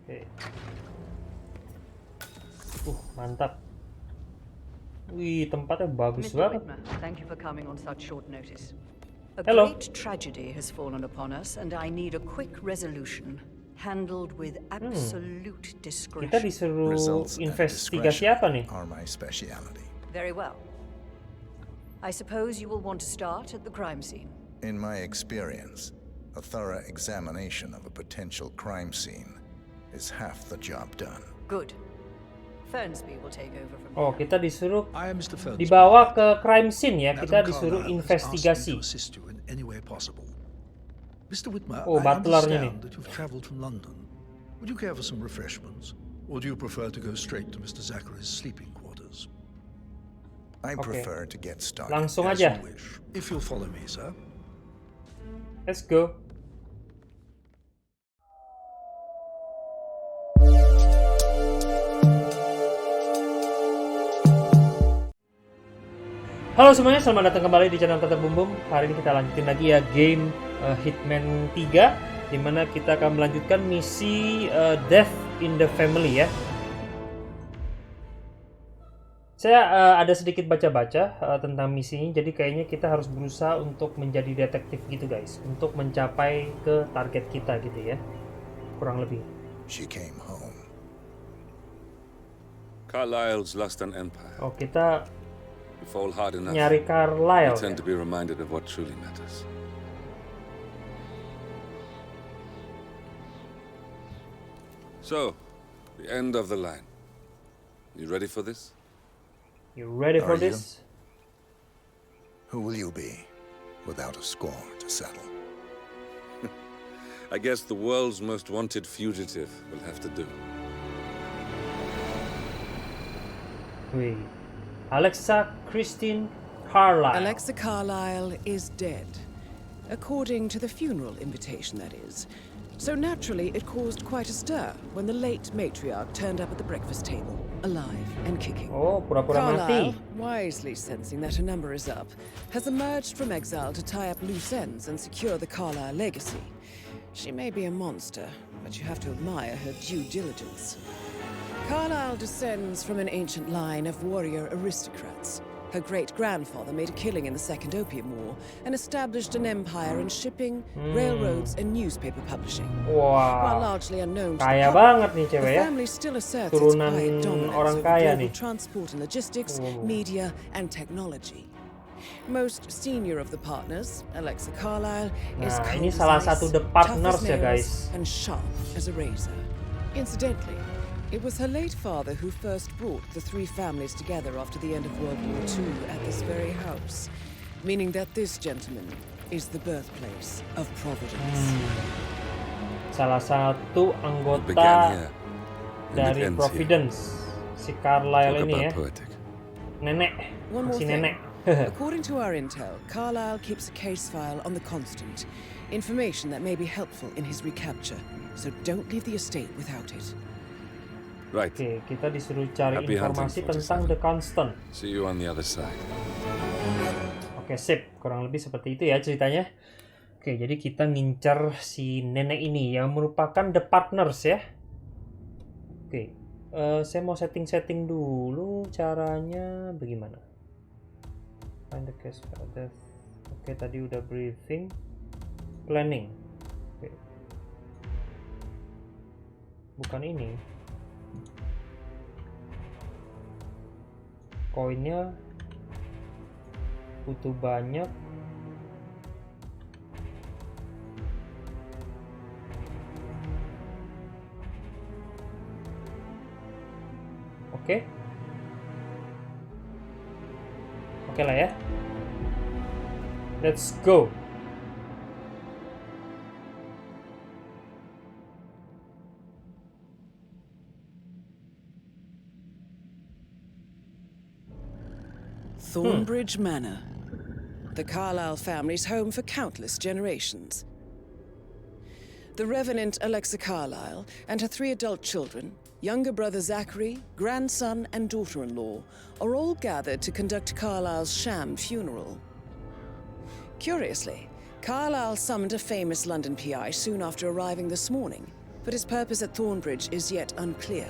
Oke. Mantap. Wih, tempatnya bagus Mr. banget. Whitmer, thank you for coming on such short notice. A Hello. great tragedy has fallen upon us, and I need a quick resolution, handled with absolute Kita discretion. disuruh Results and investigasi discretion apa nih? are my speciality. Very well. I suppose you will want to start at the crime scene. In my experience, a thorough examination of a potential crime scene is half the job done. Good. Fernsby will take over from Oh, here. kita disuruh I am Mr. Fernsby. dibawa ke crime scene ya. Kita Madam disuruh Carlisle has investigasi. asked me to assist you in any way possible. Mr. Whitmer, Oh, I butlernya nih. understand that you've traveled from London. Would you care for some refreshments? Or do you prefer to go straight to Mr. Zachary's sleeping quarters? I Okay. prefer to get started. Langsung As aja. you wish. If you'll follow me, sir. Let's go. Halo semuanya, selamat datang kembali di channel Tetap Bum Bum. Hari ini kita lanjutin lagi ya game Hitman 3, dimana kita akan melanjutkan misi Death in the Family ya. Saya ada sedikit baca-baca tentang misi ini, jadi kayaknya kita harus berusaha untuk menjadi detektif gitu guys, untuk mencapai ke target kita gitu ya, kurang lebih. She came home. Carlisle's lost an empire. Oh, kita You fall hard enough, nyari you Carlisle. tend to be reminded of what truly matters. So, the end of the line. You ready for this? You ready for Are you? this? Who will you be without a score to settle? I guess the world's most wanted fugitive will have to do. Wih, Alexa Christine Carlisle. Alexa Carlisle is dead. According to the funeral invitation, that is. So naturally, it caused quite a stir when the late matriarch turned up at the breakfast table, alive and kicking. Oh, pura-pura Carlisle, mati. wisely sensing that a number is up, has emerged from exile to tie up loose ends and secure the Carlisle legacy. She may be a monster, but you have to admire her due diligence. Carlisle descends from an ancient line of warrior aristocrats. Her great-grandfather made a killing in the Second Opium War and established an empire in shipping, railroads, and newspaper publishing. While Wah, largely unknown to the kaya public, banget nih the cewek ya. family still asserts its Turunan quiet dominance orang over kaya global nih. transport and logistics, Oh. media, and technology. Most senior of the partners, Alexa Carlisle, is Nah, cold ini as salah ice, satu the tough as partners ya, nails, guys. and sharp as a razor. Incidentally, it was her late father who first brought the three families together after the end of World War II at this very house, meaning that this gentleman is the birthplace of Providence. Salah satu It anggota began here, and it dari ends Providence, si Carlisle here. Talk ini ya. about poetic. Nenek, One more si thing. nenek. According to our intel, Carlisle keeps a case file on the Constant, information that may be helpful in his recapture, so don't leave the estate without it. Right. Oke, kita disuruh cari Happy hunting, informasi 47. tentang The Constant. See you on the other side. Oke, sip. Kurang lebih seperti itu ya ceritanya. Oke, jadi kita ngincar si nenek ini yang merupakan the partners ya. Oke, saya mau setting-setting dulu caranya bagaimana. Find the case file death. Oke, tadi udah briefing. Planning. Oke. Bukan ini. Koinnya butuh banyak. Oke. Oke lah ya. Let's go. Thornbridge Manor, the Carlisle family's home for countless generations. The Revenant Alexa Carlisle and her 3 adult children, younger brother Zachary, grandson, and daughter-in-law, are all gathered to conduct Carlisle's sham funeral. Curiously, Carlisle summoned a famous London PI soon after arriving this morning, but his purpose at Thornbridge is yet unclear.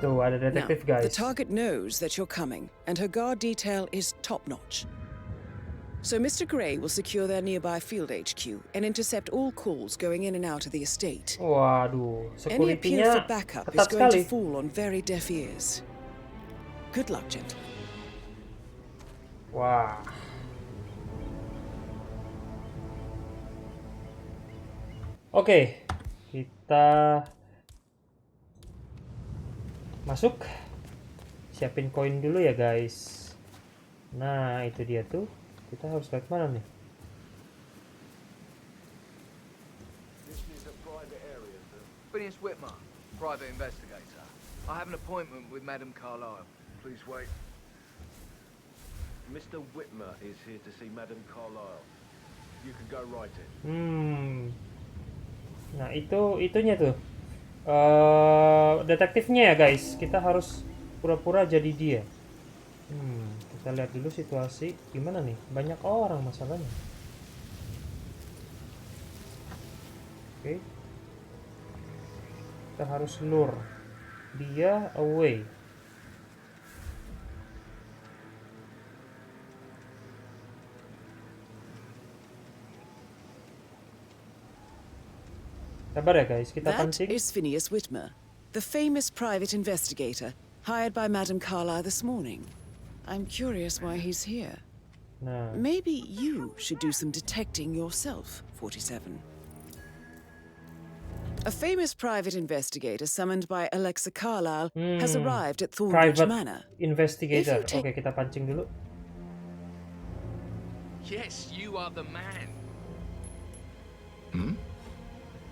Tuh, ada Now, detektif the guys. target knows that you're coming, and her guard detail is top-notch. So Mr. Gray will secure their nearby field HQ and intercept all calls going in and out of the estate. Waduh, Any appeal for security-nya backup is ketat going sekali. to fall on very deaf ears. Good luck, gentlemen. Wah. Oke, kita masuk. Siapin koin dulu ya guys. Nah, itu dia tuh. Kita harus lewat mana nih? Phineas Whitmer, private investigator. I have an appointment with Madame Carlisle. Please wait. Mr. Whitmer is here to see Madame Carlisle. You can go right in. Nah, itunya tuh. Detektifnya ya guys. Kita harus pura-pura jadi dia. Kita lihat dulu situasi gimana nih. Banyak orang masalahnya. Oke. Kita harus lure dia away. Sabar ya guys, kita That pancing. is Phineas Whitmer, the famous private investigator hired by Madame Carlisle this morning. I'm curious why he's here. Nah, Maybe you should do some detecting yourself, 47. A famous private investigator summoned by Alexa Carlisle has arrived at Thornbridge private Manor. investigator. If you take- Oke, kita pancing dulu. Yes, you are the man.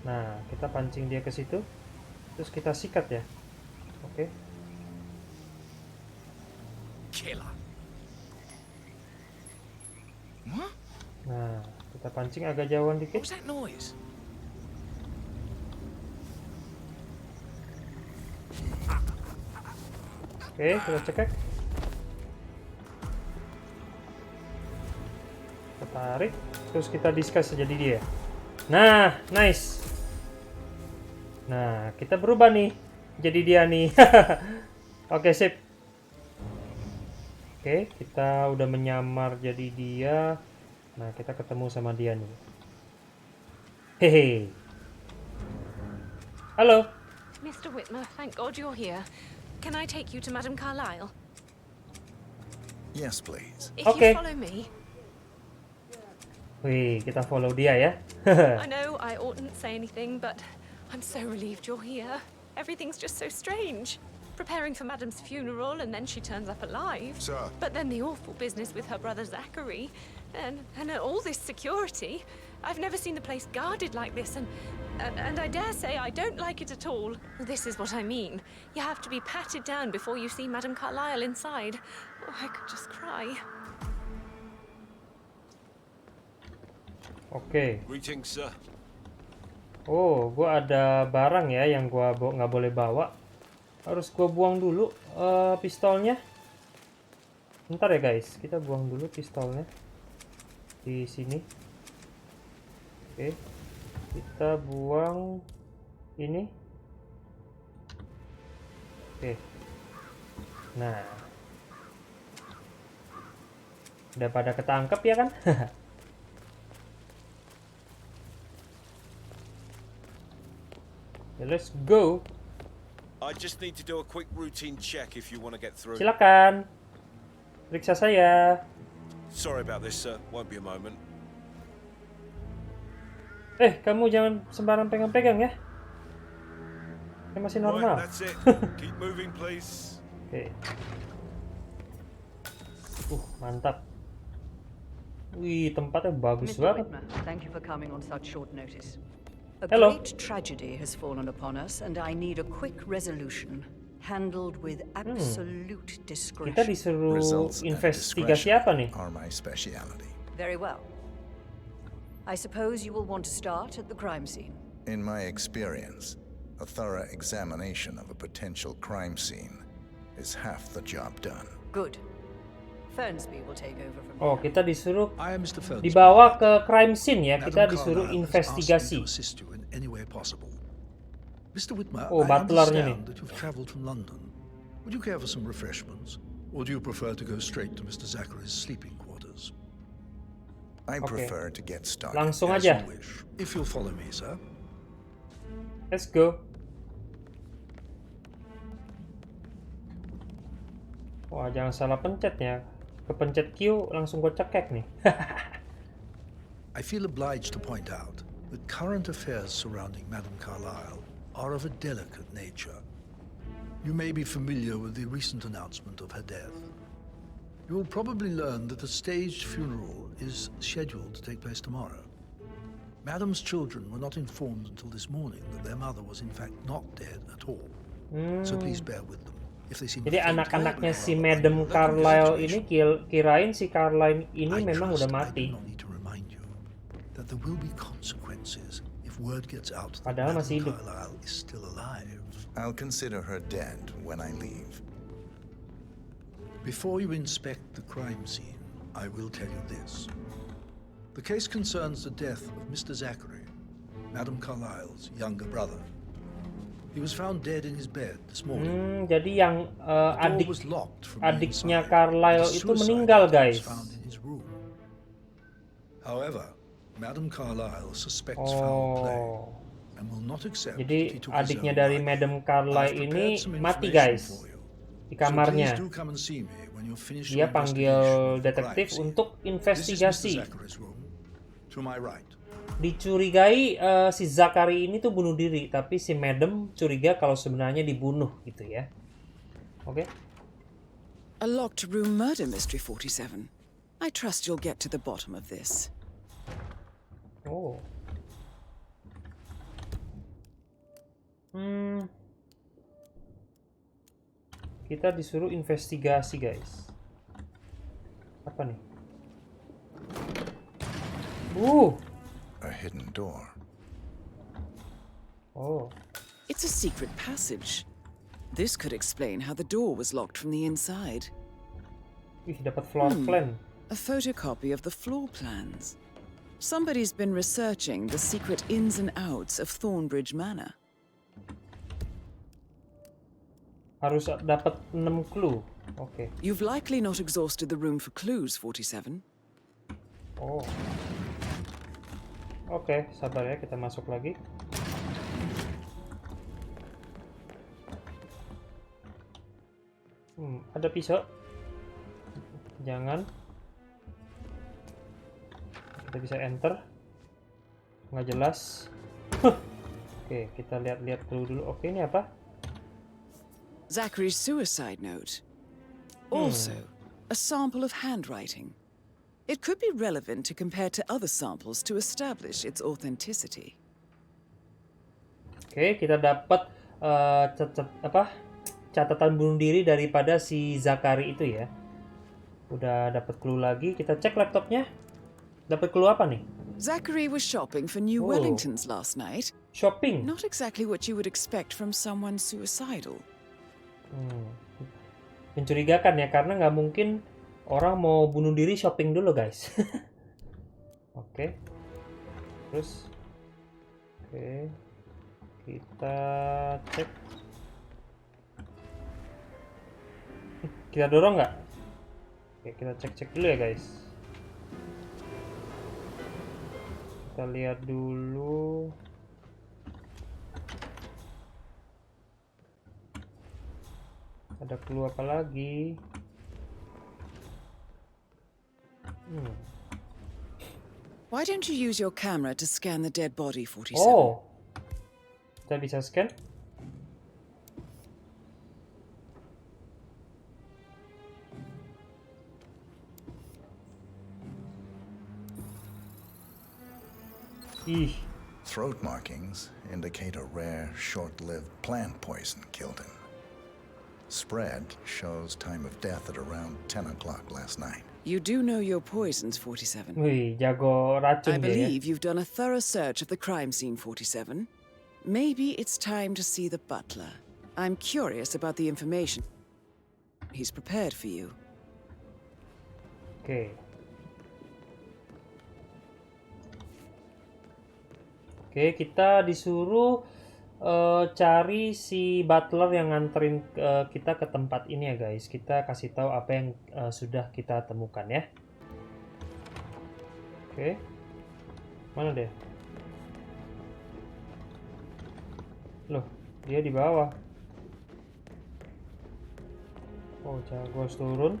Nah, kita pancing dia ke situ. Terus kita sikat ya. Oke. Killer. Nah, kita pancing agak jauhan What dikit. was that noise? Oke, kita cekek. Kita tarik. Terus kita discuss jadi dia. Nah, nice. Nah, kita berubah nih. Jadi dia nih. Oke, sip. Oke, kita udah menyamar jadi dia. Nah, kita ketemu sama dia nih. Hehe. Halo. Mr. Whitmer, thank God you're here. Can I take you to Madame Carlisle? Yes, please. If Okay. you follow me. Wih, kita follow dia ya. I know I oughtn't say anything, but I'm so relieved you're here. Everything's just so strange. Preparing for Madame's funeral, and then she turns up alive. Sir. But then the awful business with her brother Zachary, and all this security. I've never seen the place guarded like this, and I dare say I don't like it at all. This is what I mean. You have to be patted down before you see Madame Carlisle inside. Oh, I could just cry. Oke. Greetings, sir. Oh, gua ada barang ya yang gua nggak boleh bawa. Harus gua buang dulu pistolnya. Bentar ya guys, kita buang dulu pistolnya di sini. Oke, kita buang ini. Oke, nah, udah pada ketangkep ya kan? Let's go. I just need to do a quick routine check if you want to get through. Silakan. Periksa saya. Sorry about this, sir. Won't be a moment. Kamu jangan sembarang pegang-pegang ya. Ini masih normal. Right, that's it. Keep moving, please. Oke. Mantap. Wih, tempatnya bagus Mr. banget. Whitmer, thank you for coming on such short notice. A Hello. great tragedy has fallen upon us, and I need a quick resolution, handled with absolute Kita discretion. disuruh Results and investigasi discretion apa nih? are my speciality. Very well. I suppose you will want to start at the crime scene. In my experience, a thorough examination of a potential crime scene is half the job done. Good. Fernsby will take over from Oh, here. kita disuruh I am Mr. Ferguson. dibawa ke crime scene ya. Kita Madame disuruh Carlisle has asked me investigasi. to assist you in any way possible. Mr. Whitmer, Oh, I butlernya nih. understand that you've traveled from London. Would you care for some refreshments? Or do you prefer to go straight to Mr. Zachary's sleeping quarters? I Oke. prefer to get started. Langsung As aja. you wish. If you'll follow me, sir. Let's go. Wah, jangan salah pencet ya. Kepencet Q langsung gue cekek nih. I feel obliged to point out that current affairs surrounding Madame Carlisle are of a delicate nature. You may be familiar with the recent announcement of her death. You will probably learn that a staged funeral is scheduled to take place tomorrow. Madame's children were not informed until this morning that their mother was in fact not dead at all. So please bear with them. If they seem Jadi faint anak-anaknya or si otherwise, Madam that can be a Carlisle ini situation. kirain si Carlisle ini I memang udah trust mati. I do not need to remind you that there will be consequences if word gets out that Padahal Madame masih hidup. Carlisle is still alive. I'll consider her dead when I leave. Before you inspect the crime scene, I will tell you this. The case concerns the death of Mr. Zachary, Madame Carlisle's younger brother. He was found dead in his bed this morning. Jadi yang The door was locked from the adiknya inside. Carlisle The itu suicide meninggal, note was guys. found in his room. However, Madame Carlisle suspects foul play Oh. and will not accept that Jadi he took his adiknya own dari life. Madam I've Carlisle prepared ini some mati, information guys, for you. di So kamarnya. please do come and see me when you're finished Dia your panggil investigation of the detektif crime scene. untuk This is Mr. investigasi. Zachary's room. To my right. Dicurigai si Zachary ini tuh bunuh diri, tapi si Madam curiga kalau sebenarnya dibunuh gitu ya. Oke. A locked room murder mystery, 47. I trust you'll get to the bottom of this. Oh. Kita disuruh investigasi, guys. Apa nih? A hidden door. Oh. It's a secret passage. This could explain how the door was locked from the inside. Ih, dapat floor plan. A photocopy of the floor plans. Somebody's been researching the secret ins and outs of Thornbridge Manor. Harus dapat 6 clue. Oke. You've likely not exhausted the room for clues, 47. Oh. Oke, sabar ya, kita masuk lagi. Ada pisau. Jangan. Kita bisa enter. Nggak jelas. Oke, kita lihat-lihat dulu. Oke, ini apa? Zachary's suicide note. Also, a sample of handwriting. It could be relevant to compare to other samples to establish its authenticity. Oke, kita dapat catatan bunuh diri daripada si Zachary itu ya. Udah dapat clue lagi. Kita cek laptopnya. Dapat clue apa nih? Zachary was shopping for New Wellingtons last night. Shopping. Not exactly what you would expect from someone suicidal. Mencurigakan ya, karena nggak mungkin orang mau bunuh diri shopping dulu, guys. Oke. Terus, oke, kita cek. Kita dorong nggak? Oke, kita cek-cek dulu ya, guys. Kita lihat dulu. Ada clue apa lagi? Why don't you use your camera to scan the dead body, 47? Oh, kita bisa scan. Ih, Throat markings indicate a rare, short-lived plant poison killed him. Spread shows time of death at around 10 o'clock last night. You do know your poisons, 47. wih, jago I racun dia ya. believe you've done a thorough search of the crime scene, 47. Maybe it's time to see the butler. I'm curious about the information he's prepared for you. Oke. Oke, kita disuruh cari si butler yang nganterin kita ke tempat ini ya guys. Kita kasih tahu apa yang sudah kita temukan ya. Oke. Mana dia? Loh, dia di bawah. Oh, gue harus turun.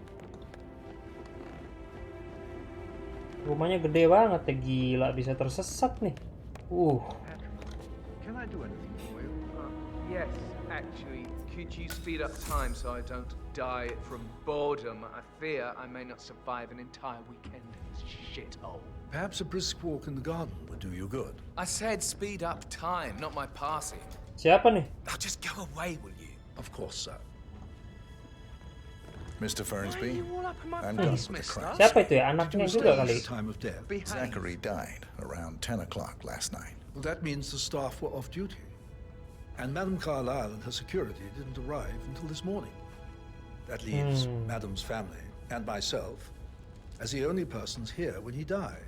Rumahnya gede banget ya, gila, bisa tersesat nih. Can I do anything for you? Yes, actually. Could you speed up time so I don't die from boredom? I fear I may not survive an entire weekend in this shithole. Perhaps a brisk walk in the garden would do you good. I said speed up time, not my passing. Siapa nih? Now just go away, will you? Of course, sir. Mr. Fernsby, all up in my I'm done face, with the mister? crime. Siapa itu ya? Did Anaknya you juga establish kali. the time of death? Zachary died around 10 o'clock last night. Well, that means the staff were off duty. And Madame Carlisle and her security didn't arrive until this morning. That leaves Madame's family and myself as the only persons here when he died.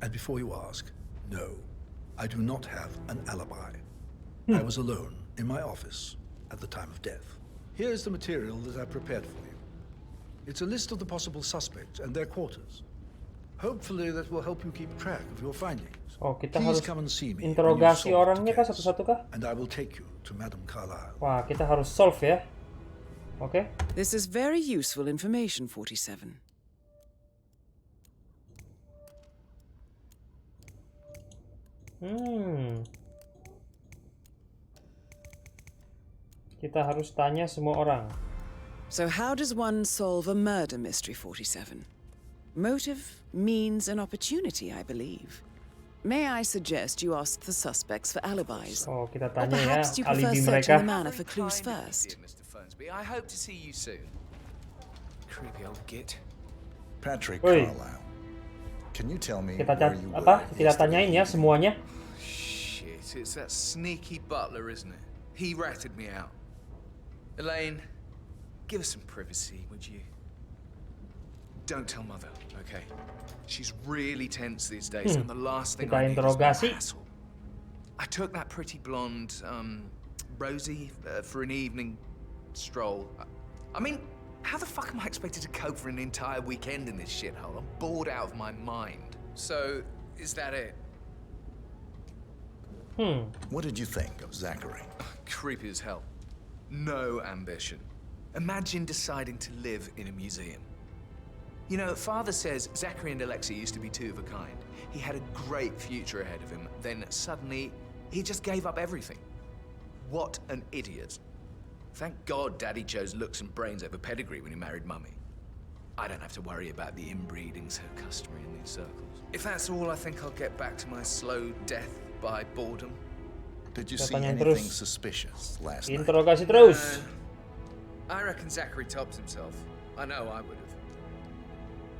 And before you ask, no, I do not have an alibi. I was alone in my office at the time of death. Here is the material that I prepared for you. It's a list of the possible suspects and their quarters. Hopefully that will help you keep track of your findings. Oh, kita Please harus come and see me when you interogasi solve orangnya the kah case, satu-satu kah? and I will take you to Madame Carlisle. Wah, kita harus solve ya. Oke. This is very useful information, 47. Kita harus tanya semua orang. So how does one solve a murder mystery, 47? Motive, means, and opportunity, I believe. May I suggest you ask the suspects for alibis? Oh, kita Or tanya ya perhaps you prefer alibi searching mereka. the manor for clues Kind of first? you, Mr. Fernsby. I hope to see you soon. Creepy old git. Patrick Oi. Carlisle, can you tell me Kita where you were kita tanyain ya semuanya. Shit, it's that sneaky butler, isn't it? He ratted me out. Elaine, give us some privacy, would you? Don't tell Mother, okay? She's really tense these days, and the last thing Kita I need is more interogasi. hassle. I took that pretty blonde, Rosie, for an evening stroll. I mean, how the fuck am I expected to cope for an entire weekend in this shithole? I'm bored out of my mind. So, is that it? What did you think of Zachary? Creepy as hell. No ambition. Imagine deciding to live in a museum. You know, Father says Zachary and Alexa used to be two of a kind. He had a great future ahead of him, then suddenly, he just gave up everything. What an idiot. Thank God Daddy chose looks and brains over pedigree when he married Mummy. I don't have to worry about the inbreeding so customary in these circles. If that's all, I think I'll get back to my slow death by boredom. Did you Kita see tanyain anything terus. suspicious last night? Interogasi terus. I reckon Zachary tops himself. I know I would have.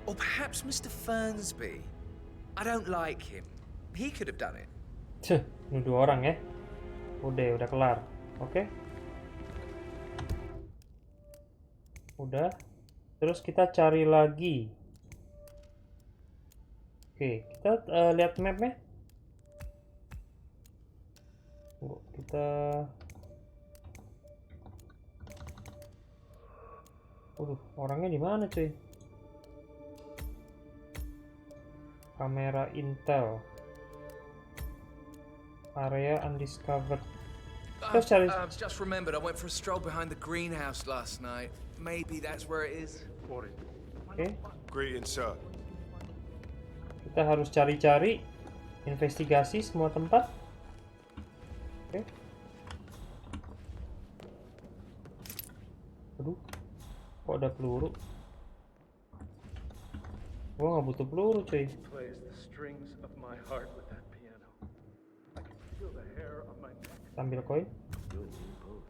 Or perhaps Mr. Fernsby. I don't like him. He could have done it. Cih, nuduh orang ya. Udah kelar. Oke. Udah. Terus kita cari lagi. Oke, kita lihat mapnya. Kita orangnya di mana, cuy? Kamera intel. Area undiscovered. Terus cari. I've just remembered I went for a stroll behind the greenhouse last night. Maybe that's where it is. What is? Oke. Greetings, sir. Kita harus cari-cari, investigasi semua tempat. Oke. Aduh, kok ada peluru? Gua nggak butuh peluru, cuy. Plays the strings of my heart with that piano. I can feel the hair on my neck. Ambil koin. You'll need both.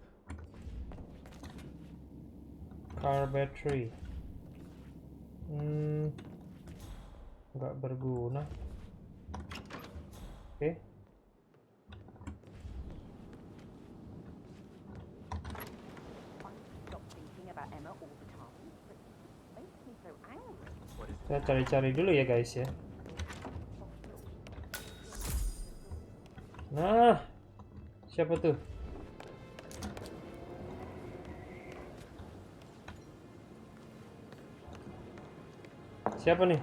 Car battery. Nggak berguna. Oke. Kita cari-cari dulu ya guys ya. Nah, siapa tuh? Siapa nih?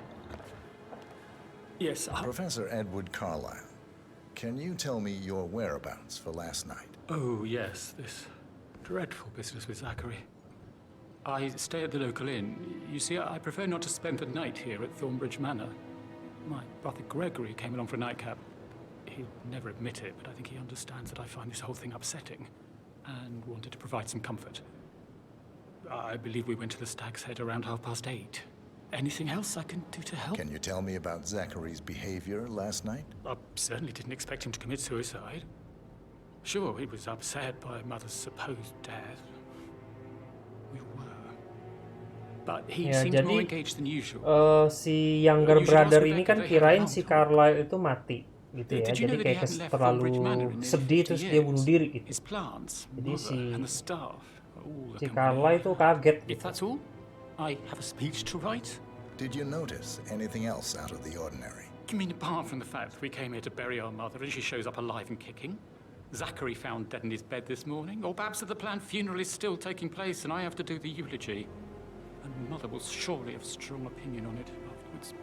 Yes, Professor Edward Carlisle, can you tell me your whereabouts for last night? Oh, yes, this dreadful business with Zachary. I stay at the local inn. You see, I prefer not to spend the night here at Thornbridge Manor. My brother Gregory came along for a nightcap. He'd never admit it, but I think he understands that I find this whole thing upsetting and wanted to provide some comfort. I believe we went to the Stag's Head around 8:30. Anything else I can do to help? Can you tell me about Zachary's behavior last night? I certainly didn't expect him to commit suicide. Sure, he was upset by Mother's supposed death. We were. But he Ya, seemed more jadi engaged than usual. si younger You should ask brother Rebecca, ini kan they kirain have si an Carlisle itu mati gitu ya. Did you know Jadi that he kayak hadn't left terlalu Thornbridge Manor in nearly sedih 50 terus dia years? bunuh diri gitu. His plants, Jadi mother, and the staff are all si accompanied. Carlisle itu kaget If gitu. that's all, I have a speech to write. Did you notice anything else out of the ordinary? You mean apart from the fact that we came here to bury our mother and she shows up alive and kicking? Zachary found dead in his bed this morning, or perhaps that the planned funeral is still taking place and I have to do the eulogy. And Mother will surely have a strong opinion on it afterwards.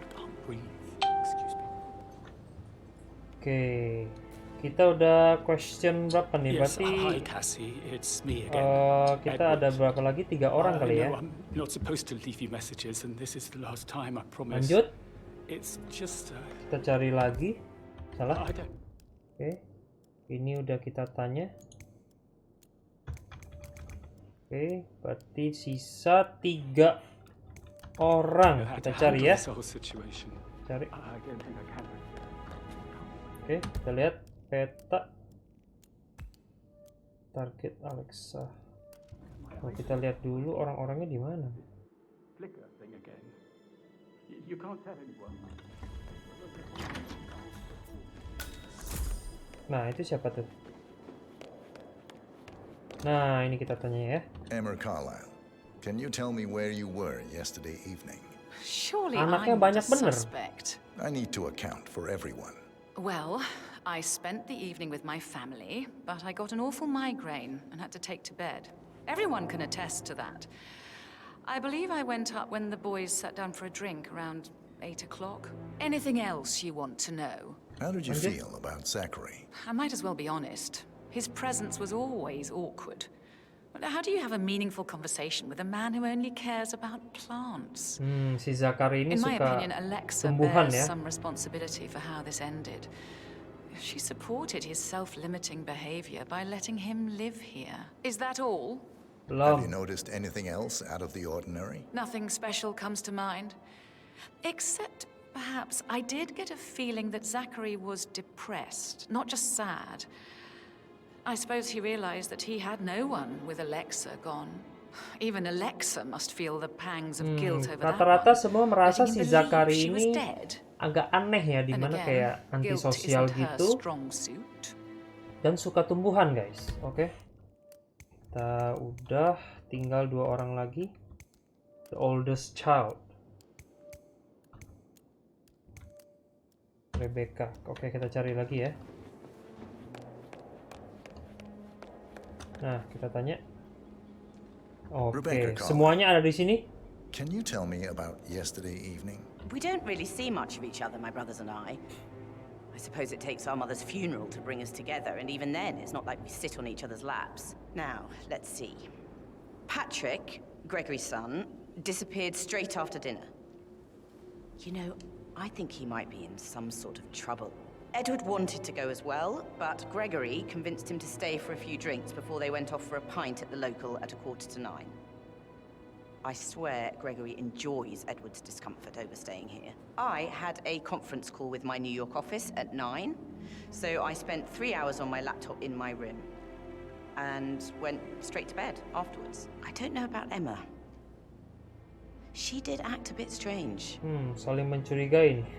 I can't breathe. Excuse me. Oke. Kita udah question berapa nih? Yes, Berarti hi Cassie, it's me again. kita ada berapa lagi? 3 orang kali ya. I'm not supposed to leave you messages, and this is the last time, I promise. Lanjut. It's just Kita cari lagi. Salah. I don't. Oke. Ini udah kita tanya. Oke, berarti sisa 3 orang. Kita cari ya. Cari. Oke, kita lihat peta target Alexa. Nah, kita lihat dulu orang-orangnya di mana. Nah, itu siapa tuh? Nah, ini kita tanya ya. Emma Carlisle, can you tell me where you were yesterday evening? Surely Anaknya I'm banyak the bener. suspect. I need to account for everyone. Well, I spent the evening with my family, but I got an awful migraine and had to take to bed. Everyone can attest to that. I believe I went up when the boys sat down for a drink around 8 o'clock. Anything else you want to know? How did you feel about Zachary? I might as well be honest. His presence was always awkward. How do you have a meaningful conversation with a man who only cares about plants? Si Zachary ini In my suka opinion, Alexa tumbuhan bears ya. some responsibility for how this ended. She supported his self-limiting behavior by letting him live here. Is that all? Have you noticed anything else out of the ordinary? Nothing special comes to mind. Except, perhaps, I did get a feeling that Zachary was depressed, not just sad. I suppose he realized that he had no one with Alexa gone. Even Alexa must feel the pangs of guilt over that Rata-rata one. semua merasa Letting si him Zachary believe she was ini dead. agak aneh ya, And dimana again, kayak guilt antisosial isn't her gitu strong suit. dan suka tumbuhan guys. Oke. Kita udah tinggal 2 orang lagi. The oldest child. Rebecca. Oke, kita cari lagi ya. Nah, kita tanya. Oke, semuanya ada di sini. Can you tell me about yesterday evening? We don't really see much of each other, my brothers and I. I suppose it takes our mother's funeral to bring us together, and even then, it's not like we sit on each other's laps. Now, let's see. Patrick, Gregory's son, disappeared straight after dinner. You know, I think he might be in some sort of trouble. Edward wanted to go as well, but Gregory convinced him to stay for a few drinks before they went off for a pint at the local at 8:45. I swear Gregory enjoys Edward's discomfort over staying here. I had a conference call with my New York office at 9, so I spent 3 hours on my laptop in my room and went straight to bed afterwards. I don't know about Emma. She did act a bit strange. Saling mencurigai nih.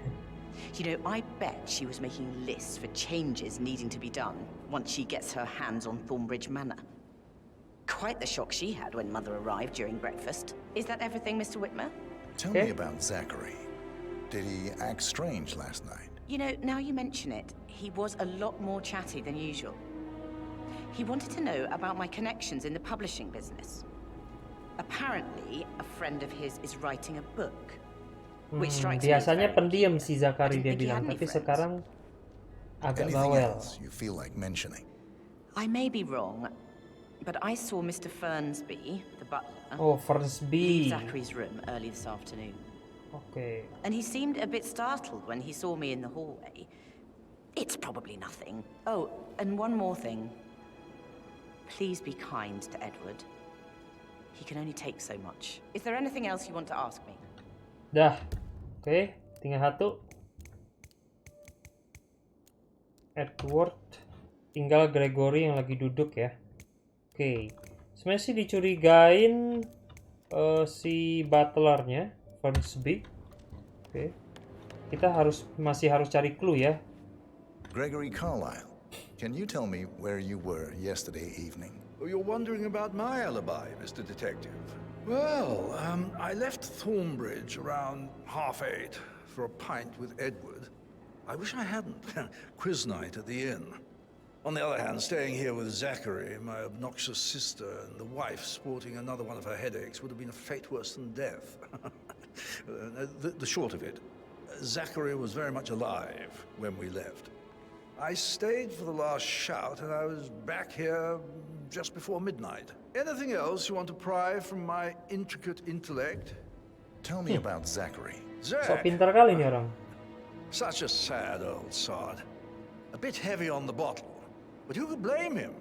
You know, I bet she was making lists for changes needing to be done once she gets her hands on Thornbridge Manor. Quite the shock she had when Mother arrived during breakfast. Is that everything, Mr. Whitmer? Tell me about Zachary. Did he act strange last night? You know, now you mention it, he was a lot more chatty than usual. He wanted to know about my connections in the publishing business. Apparently, a friend of his is writing a book. Which strikes me as Biasanya very pendiam peculiar. si Zachary, I didn't dia think he bilang, had any tapi friends. sekarang agak Anything bawel. else you feel like mentioning? I may be wrong, but I saw Mr. Fernsby, the butler, Oh, Fernsby. leave Zachary's room early this afternoon. Oke. And he seemed a bit startled when he saw me in the hallway. It's probably nothing. Oh, and one more thing. Please be kind to Edward. He can only take so much. Is there anything else you want to ask me? Dah. Oke, tinggal satu. Edward. Tinggal Gregory yang lagi duduk ya. Oke. Sebenarnya sih dicurigain si butlernya, Fernsby. Oke. Kita masih harus cari clue ya. Gregory Carlisle, can you tell me where you were yesterday evening? Oh, you're wondering about my alibi, Mr. Detective. Well, I left Thornbridge around 8:30 for a pint with Edward. I wish I hadn't. Quiz night at the inn. On the other hand, staying here with Zachary, my obnoxious sister, and the wife sporting another one of her headaches would have been a fate worse than death. The short of it, Zachary was very much alive when we left. I stayed for the last shout, and I was back here just before midnight. Anything else you want to pry from my intricate intellect? Tell me about Zachary. So Zach, pintar kali nih orang. such a sad old sod. A bit heavy on the bottle, but who could blame him?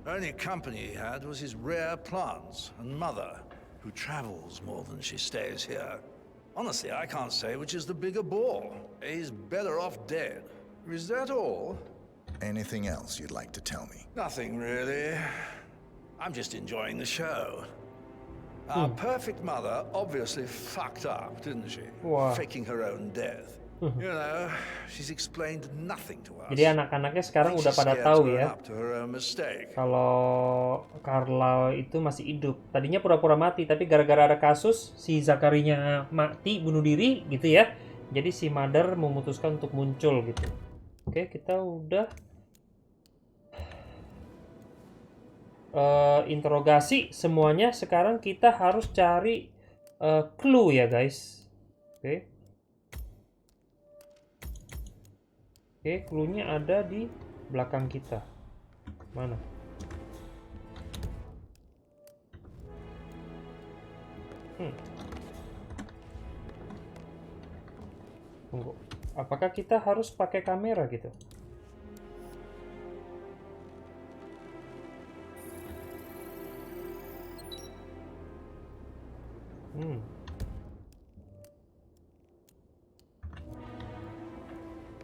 Only company he had was his rare plants and mother, who travels more than she stays here. Honestly, I can't say which is the bigger bore. He's better off dead. Is that all? Anything else you'd like to tell me? Nothing really. I'm just enjoying the show. Our perfect mother obviously fucked up, didn't she? Wah. Faking her own death. You know, she's explained nothing to us. Jadi anak-anaknya sekarang Think udah she's pada scared tahu to own ya up to her own mistake. kalau Carlisle itu masih hidup. Tadinya pura-pura mati, tapi gara-gara ada kasus si Zachary-nya mati bunuh diri gitu ya. Jadi si Mother memutuskan untuk muncul gitu. Oke, kita udah interogasi semuanya. Sekarang kita harus cari clue ya guys. Oke. Oke, clue-nya ada di belakang kita. Mana? Tunggu. Apakah kita harus pakai kamera gitu?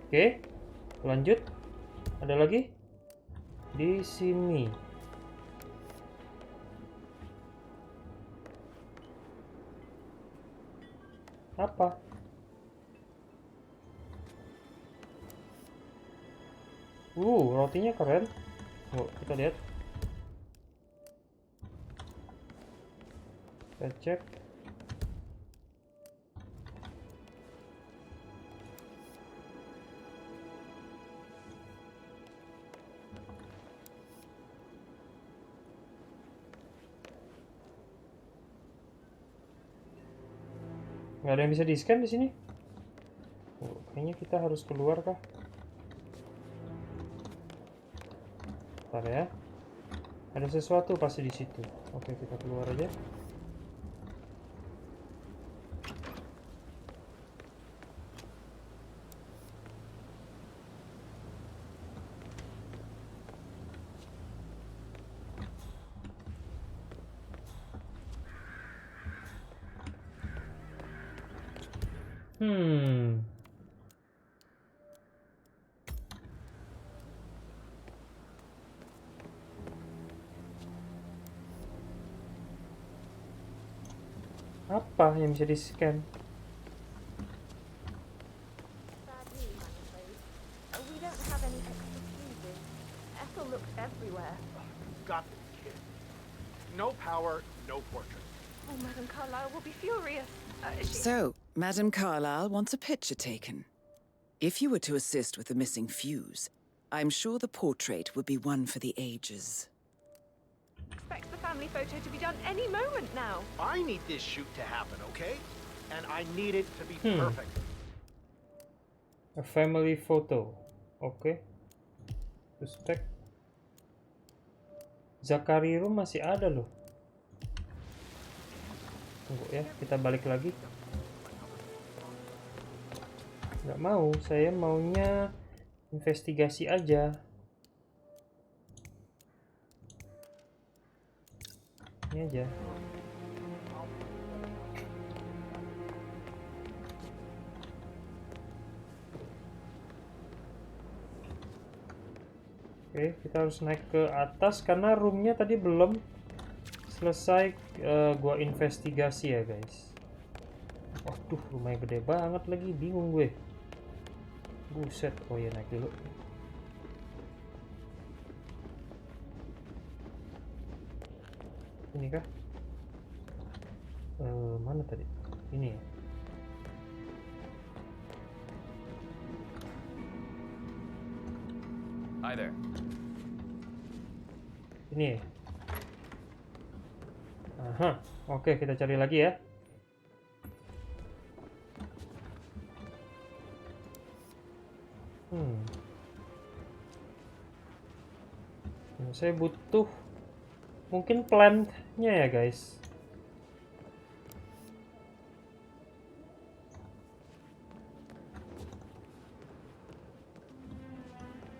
Oke. Lanjut. Ada lagi? Di sini. Apa? Rotinya keren. Oh, kita lihat. Kita cek. Nggak ada yang bisa di-scan di sini. Oh, kayaknya kita harus keluar kah? Bentar ya. Ada sesuatu pasti di situ. Oke, kita keluar aja. Apa yang bisa di-scan? Sadly, I'm afraid. We don't have any extra fuses. Ethel looked everywhere. Got this, kid. No power, no portrait. Oh, Madame Carlisle will be furious. So, Madame Carlisle wants a picture taken. If you were to assist with the missing fuse, I'm sure the portrait would be one for the ages. expect the family photo to be done any moment now. I need this shoot to happen, okay? And I need it to be perfect. A family photo. Oke. Suspek. Zachary room masih ada loh. Tunggu ya, kita balik lagi. Nggak mau, saya maunya investigasi aja. Ini aja. Oke, kita harus naik ke atas karena roomnya tadi belum selesai gua investigasi ya guys. Waduh, rumahnya gede banget lagi, bingung gue. Buset, oh ya naik dulu. Ini kah? Mana tadi? Ini ya. Hi there. Ini ya. Aha, oke kita cari lagi ya. Saya butuh mungkin plant-nya ya guys.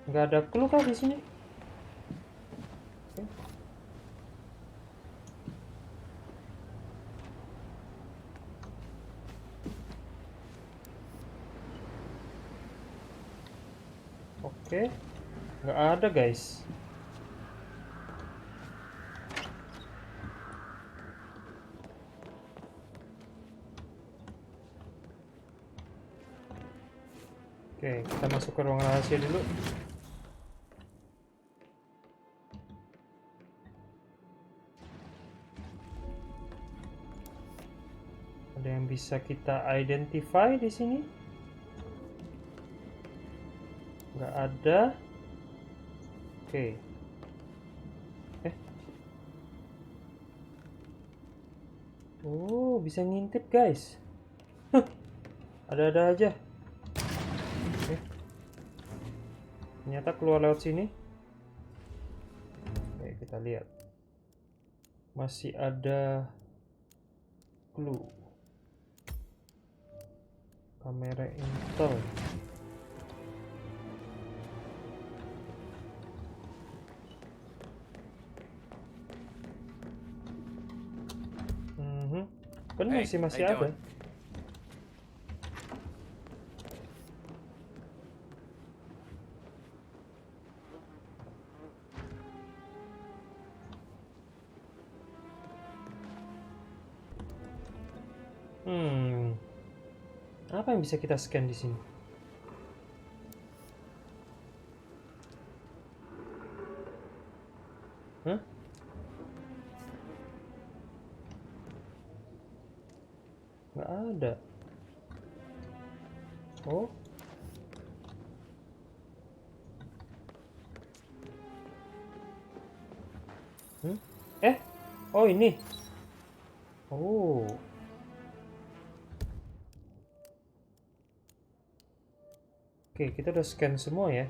Nggak ada clue kah di sini? Oke, nggak ada guys. Oke, kita masuk ke ruang rahasia dulu. Ada yang bisa kita identify di sini? Nggak ada. Oke. Oh, bisa ngintip guys. Ada-ada aja. Oke. Ternyata keluar lewat sini. Oke, kita lihat. Masih ada clue. Kamera intel. Benar sih masih ada. Apa yang bisa kita scan di sini? Hah? Nggak ada. Oh. Oh ini. Oh. Oke, kita udah scan semua ya.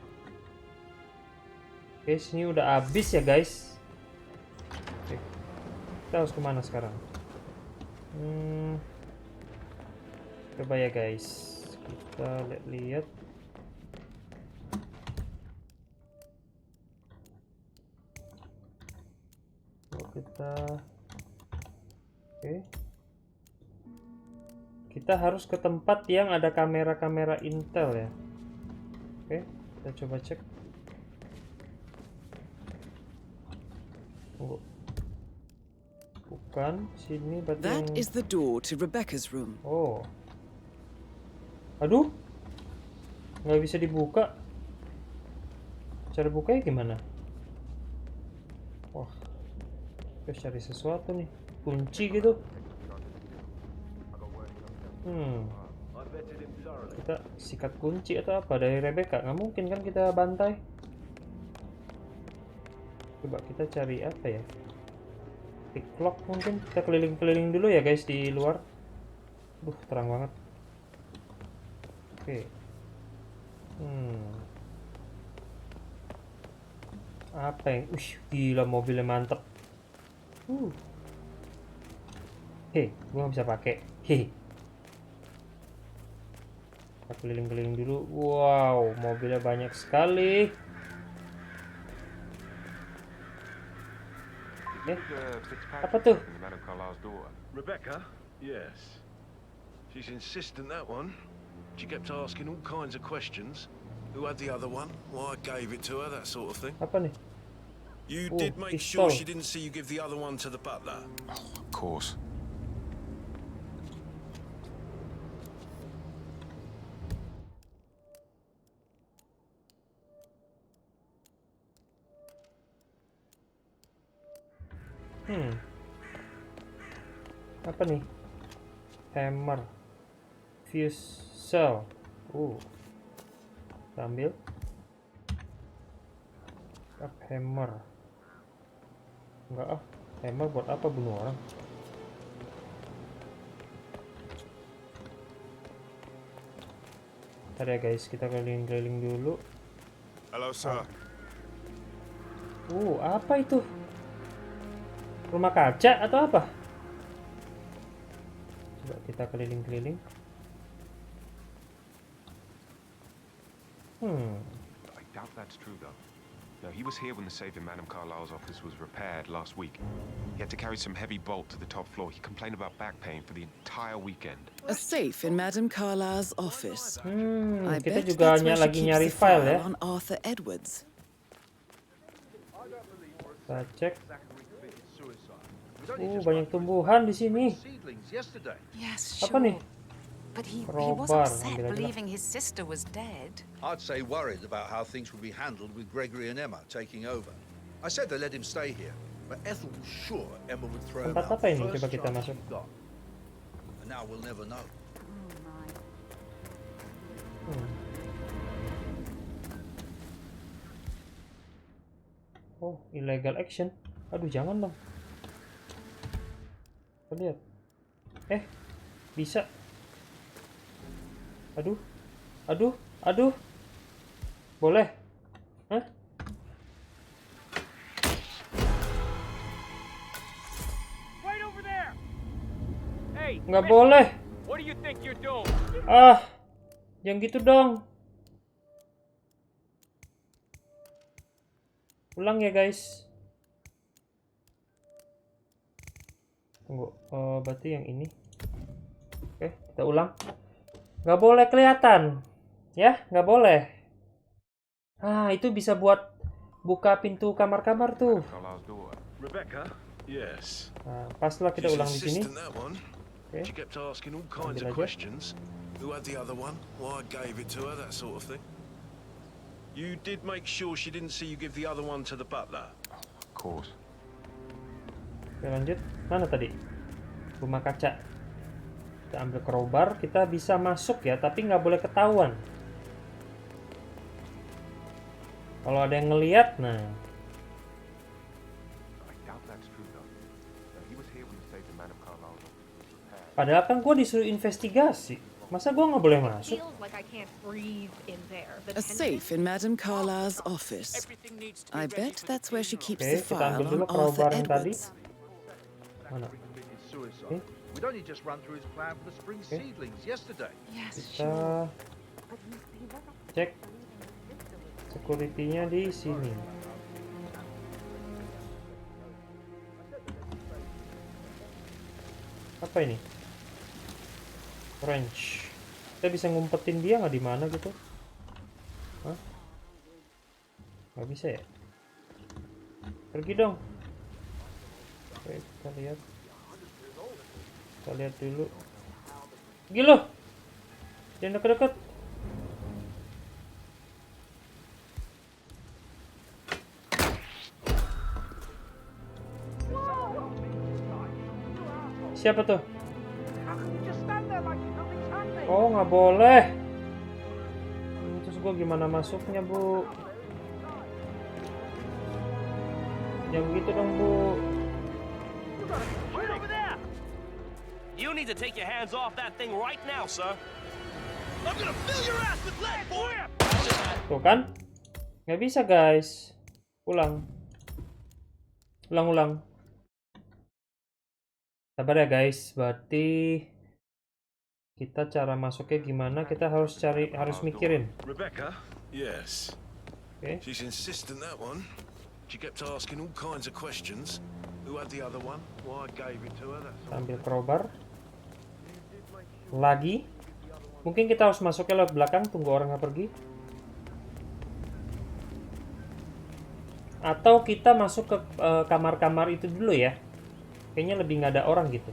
Oke, sini udah habis ya guys. Oke. Kita harus kemana sekarang? Coba ya guys, kita lihat. Kita kita harus ke tempat yang ada kamera-kamera intel ya. Oke, kita coba cek. Tunggu. Bukan sini berarti. That is the door to Rebecca's room. Oh. Aduh, nggak bisa dibuka. Cara bukanya gimana? Wah, kita cari sesuatu nih, kunci gitu. Kita sikat kunci atau apa dari Rebecca? Nggak mungkin kan kita bantai. Coba kita cari apa ya? Tick clock mungkin. Kita keliling-keliling dulu ya guys di luar. Terang banget. Oke. Apa yang? Gila mobilnya mantep. Gua nggak bisa pakai. Kita keliling-keliling dulu. Wow, mobilnya banyak sekali. Apa tuh? Rebecca? Yes. She's insistent, that one. She kept asking all kinds of questions. Who had the other one? Why I gave it to her, that sort of thing. Apa nih? You did make sure she didn't see you give the other one to the butler. Oh, of course. Apa nih? Hammer. Fuse cell. Kita ambil. Up hammer. Enggak hammer buat apa bunuh orang? Bentar ya guys, kita keliling-keliling dulu. Hello, sir. Apa itu? Rumah kaca atau apa? Coba kita keliling-keliling. I doubt that's true, though. No, he was here when the safe in Madame Carlisle's office was repaired last week. He had to carry some heavy bolt to the top floor. He complained about back pain for the entire weekend. A safe in Madame Carlisle's office. I Kita bet juga that's where she lagi keeps nyari the file ya. on Arthur Edwards. Kita cek. Banyak tumbuhan di sini. Yes, Apa nih? But he was Crowbar, upset ambil aja lah. believing his sister was dead. I'd say worried about how things would be handled with Gregory and Emma taking over. I said they let him stay here, but Ethel was sure Emma would throw him Tempat out apa ini? first Coba kita chance masuk. she got. And now we'll never know. Illegal action. Aduh, jangan dong. Kita lihat. Bisa. Aduh. Boleh. Hah? Right over there. Hey. Nggak boleh. What do you think you're doing? Jangan gitu dong. Ulang ya guys. Tunggu, berarti yang ini. Oke, kita ulang. Nggak boleh kelihatan. Ya, nggak boleh. Itu bisa buat buka pintu kamar-kamar tuh. Rebecca? Yes. Pas lah kita ulang di sini. Okay. She kept asking all kinds of questions. Who had the other one? Why I gave it to her, that sort of thing. You did make sure she didn't see you give the other one to the butler. Of course. Oke, lanjut. Mana tadi? Rumah kaca. Kita ambil crowbar, kita bisa masuk ya, tapi nggak boleh ketahuan. Kalau ada yang ngelihat, nah. Padahal kan gue disuruh investigasi. Masa gue nggak boleh masuk? A safe in Madame Carlisle's office. I bet that's where she keeps the file on Arthur Edwards. Mana? We'd only just run through his plan for the spring seedlings yesterday. Kita cek security-nya di sini. Apa ini? Wrench. Kita bisa ngumpetin dia nggak di mana gitu? Hah? Nggak bisa ya? Pergi dong. Oke, kita lihat. Kita lihat dulu. Pergi loh. Jangan deket-deket. Siapa tuh? Oh, nggak boleh. Terus gue gimana masuknya, Bu? Jangan gitu dong, Bu. Right over there! You need to take your hands off that thing right now, sir. I'm gonna fill your ass with lead, boy! Tuh kan? Nggak bisa guys. Ulang. Ulang. Sabar ya guys. Berarti kita cara masuknya gimana? Kita harus mikirin. Rebecca? Yes. Okay. She's insistent, that one. She kept asking all kinds of questions. Who had the other one? Why I gave it to her. Ambil crowbar. Lagi. Mungkin kita harus masuknya lewat belakang. Tunggu orangnya pergi. Atau kita masuk ke kamar-kamar itu dulu ya. Kayaknya lebih nggak ada orang gitu.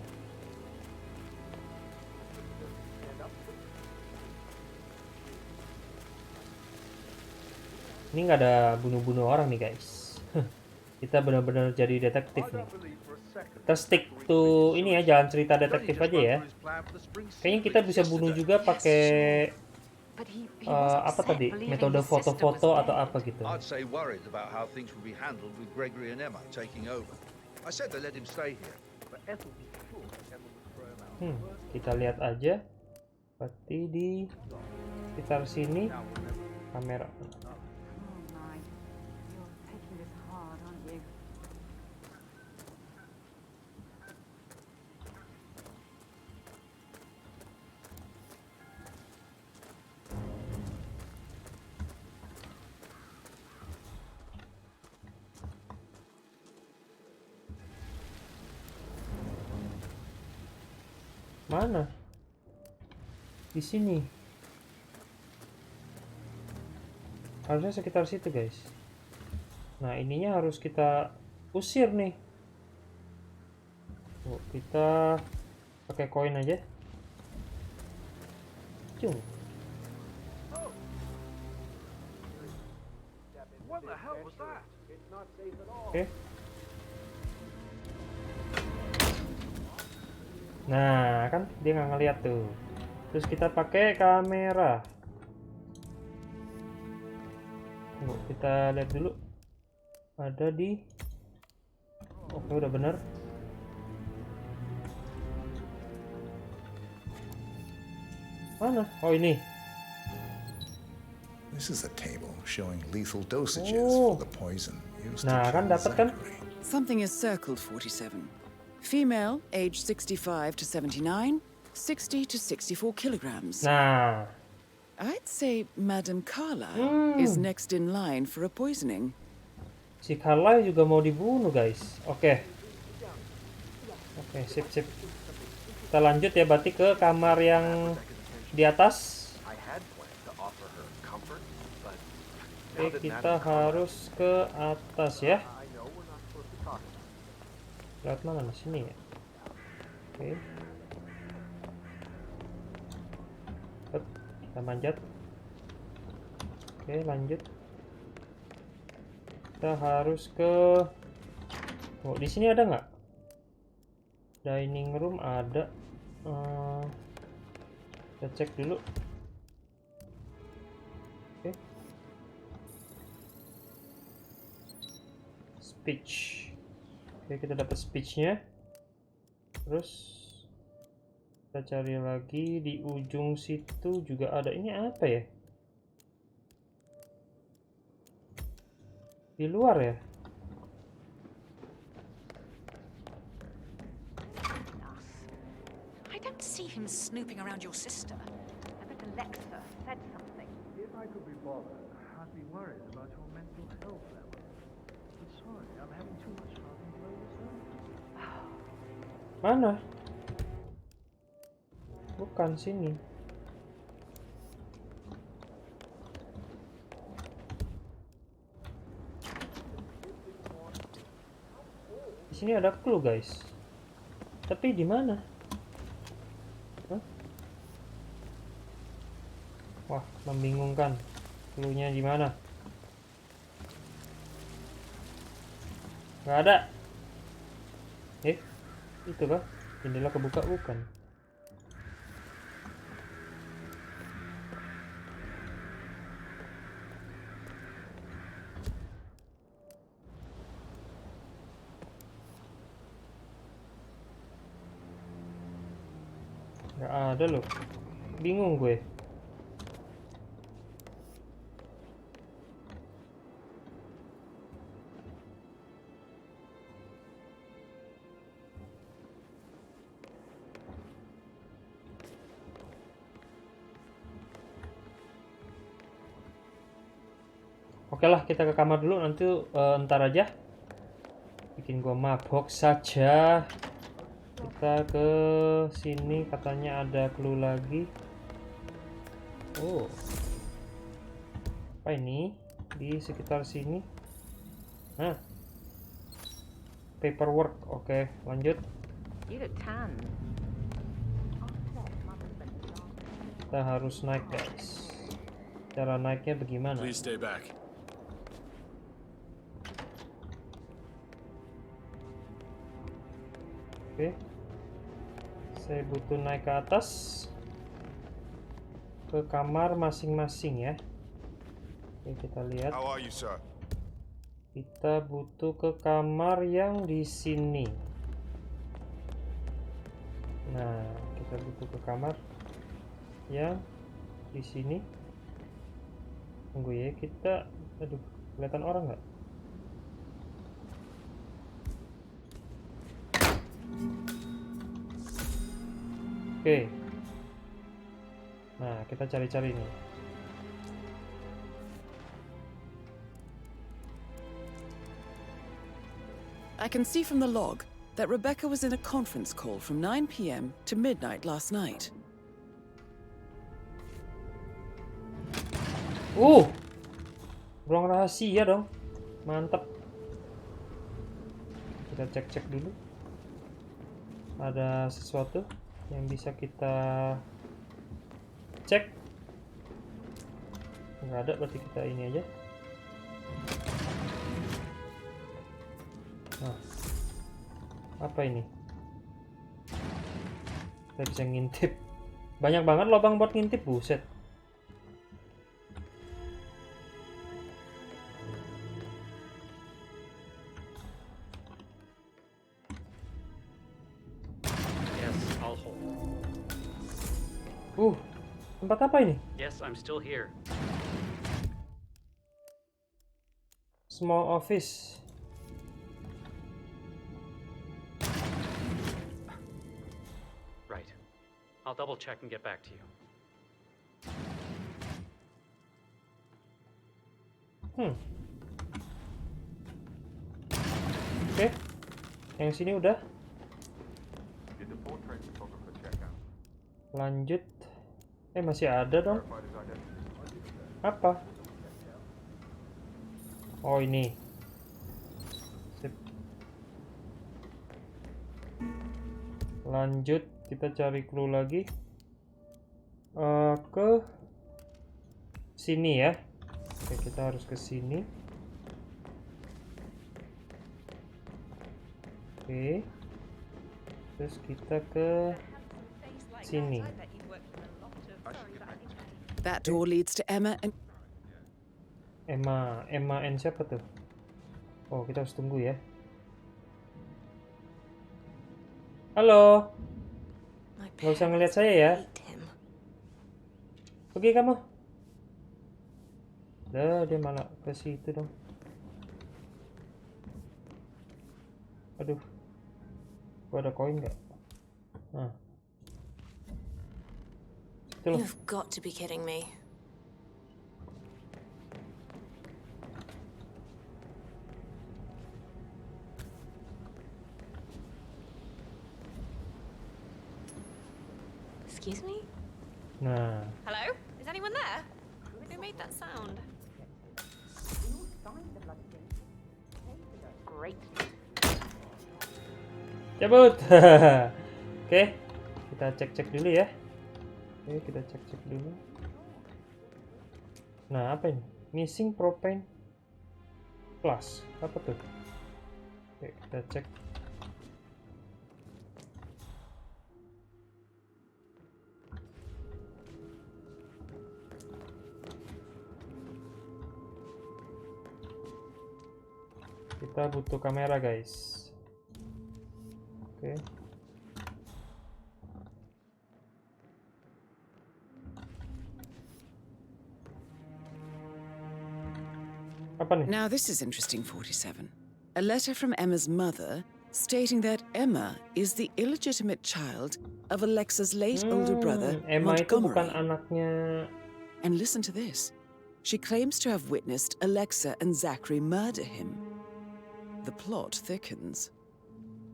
Ini nggak ada bunuh-bunuh orang nih guys. Kita benar-benar jadi detektif nih. Kita stick to ini ya, jalan cerita detektif aja ya. Kayaknya kita bisa bunuh juga pakai apa tadi? Metode foto-foto atau apa gitu. I'd say worried about how things would be handled with Gregory and Emma taking over. I said they let him stay here. Kita lihat aja. Berarti di sekitar sini kamera. Mana? Di sini. Harusnya sekitar situ, guys. Nah, ininya harus kita usir nih. Oh, kita pakai koin aja. Cung. Oke. Nah, kan dia nggak ngeliat tuh. Terus kita pakai kamera. Tunggu, kita lihat dulu. Ada di. Oke, udah bener. Mana? Oh, ini. This is a table showing lethal dosages for the poison used to Nah, kan kill dapat kan? Zachary. Something is circled 47. Female, age 65 to 79, 60 to 64 kilograms. Nah. I'd say Madam Carlisle is next in line for a poisoning. Si Carlisle juga mau dibunuh, guys. Oke. Oke, sip. Kita lanjut ya, berarti ke kamar yang di atas. Oke, kita harus ke atas ya. Lewat mana? Di sini ya. Oke. Kita manjat. Oke, lanjut. Kita harus ke. Oh, di sini ada nggak? Dining room ada. Kita cek dulu. Oke. Speech. Oke, kita dapat speech-nya. Terus kita cari lagi di ujung situ juga ada. Ini apa ya? Di luar ya? I don't see him snooping around your sister. I bet Alexa said something. If I could be bothered, I'd be worried about your mental health level. But sorry, I'm having too much fun in Mana? Bukan sini. Di sini ada clue, guys. Tapi di mana? Hah? Wah, membingungkan. Clue-nya di mana? Nggak ada. Itu kah? Jendela kebuka bukan? Nggak ada loh. Bingung gue. Oke lah, kita ke kamar dulu, nanti ntar aja. Bikin gua mabok saja. Kita ke sini, katanya ada clue lagi. Oh. Apa ini? Di sekitar sini. Nah. Paperwork. Oke, lanjut. Kita harus naik, guys. Cara naiknya bagaimana? Please stay back. Oke, saya butuh naik ke atas ke kamar masing-masing ya. Oke, kita lihat. How are you, sir? Kita butuh ke kamar yang di sini. Nah, kita butuh ke kamar yang di sini. Tunggu ya, kita, aduh, kelihatan orang nggak? Oke. Nah, kita cari-cari nih. I can see from the log that Rebecca was in a conference call from 9 p.m. to midnight last night. Ruang rahasia dong. Mantap. Kita cek-cek dulu. Ada sesuatu yang bisa kita cek. Nggak ada, berarti kita ini aja. Nah, apa ini? Kita bisa ngintip. Banyak banget lubang buat ngintip, buset. Tempat apa ini? Yes, I'm still here. Small office. Right. I'll double check and get back to you. Oke. Yang sini udah. Lanjut. Masih ada dong. Apa? Oh, ini. Sip. Lanjut, kita cari clue lagi. Ke sini ya. Oke, kita harus ke sini. Oke. Terus kita ke sini. That door leads to Emma and... Emma and siapa tuh? Oh, kita harus tunggu ya. Halo. Nggak usah ngeliat saya ya. Pergi kamu. Dia malah ke situ dong. Aduh. Gua ada koin nggak? Nah. You've got to be kidding me. Excuse me? Nah. Hello? Is anyone there? Who made that sound? Great. Cabut. Oke. Kita cek-cek dulu ya. Oke, kita cek-cek dulu. Nah, apa ini? Missing propane plus. Apa tuh? Oke, kita cek. Kita butuh kamera, guys. Oke. Apa nih? Now this is interesting, 47. A letter from Emma's mother stating that Emma is the illegitimate child of Alexa's late older brother, Emma itu bukan Montgomery. anaknya. And listen to this. She claims to have witnessed Alexa and Zachary murder him. The plot thickens.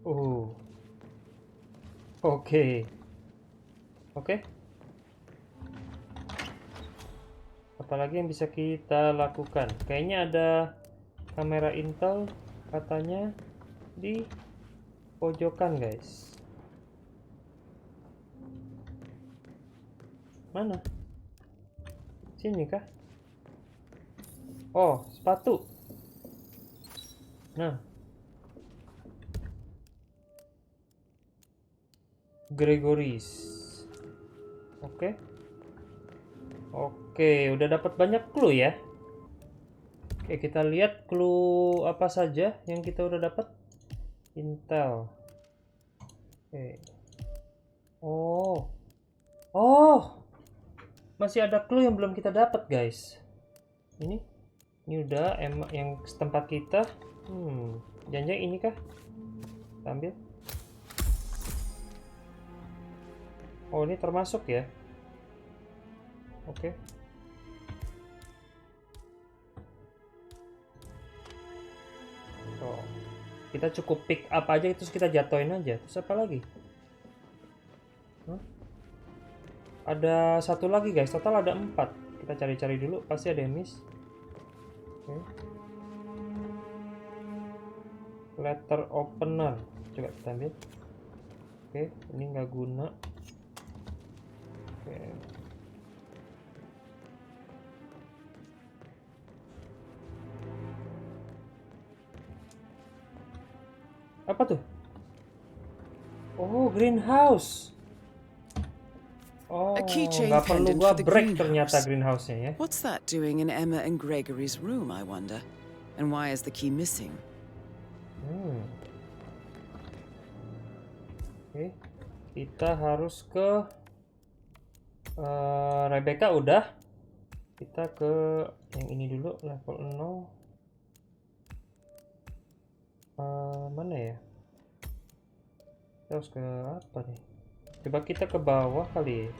Oh. Oke. Apalagi yang bisa kita lakukan? Kayaknya ada kamera intel katanya di pojokan, guys. Mana? Sini kah? Oh, sepatu. Nah. Gregoris. Oke, udah dapat banyak clue ya. Oke, kita lihat clue apa saja yang kita udah dapat. Intel. Oke. Oh. Masih ada clue yang belum kita dapat, guys. Ini udah yang tempat kita. Jangan-jangan ini kah? Kita ambil. Oh, ini termasuk ya. Oke. Oh, kita cukup pick up aja, terus kita jatuhin aja. Terus apa lagi? Ada satu lagi, guys. Total ada 4. Kita cari-cari dulu. Pasti ada yang miss. Oke. Letter opener. Coba kita ambil. Oke, ini nggak guna. Oke. Apa tuh? Oh, greenhouse. Oh, nggak perlu gua break ternyata greenhouse-nya ya. What's that doing in Emma and Gregory's room, I wonder? And why is the key missing? Oke, kita harus ke Rebecca udah. Kita ke yang ini dulu, level 0. Mana ya? Kita harus ke apa nih? Coba kita ke bawah kali ya.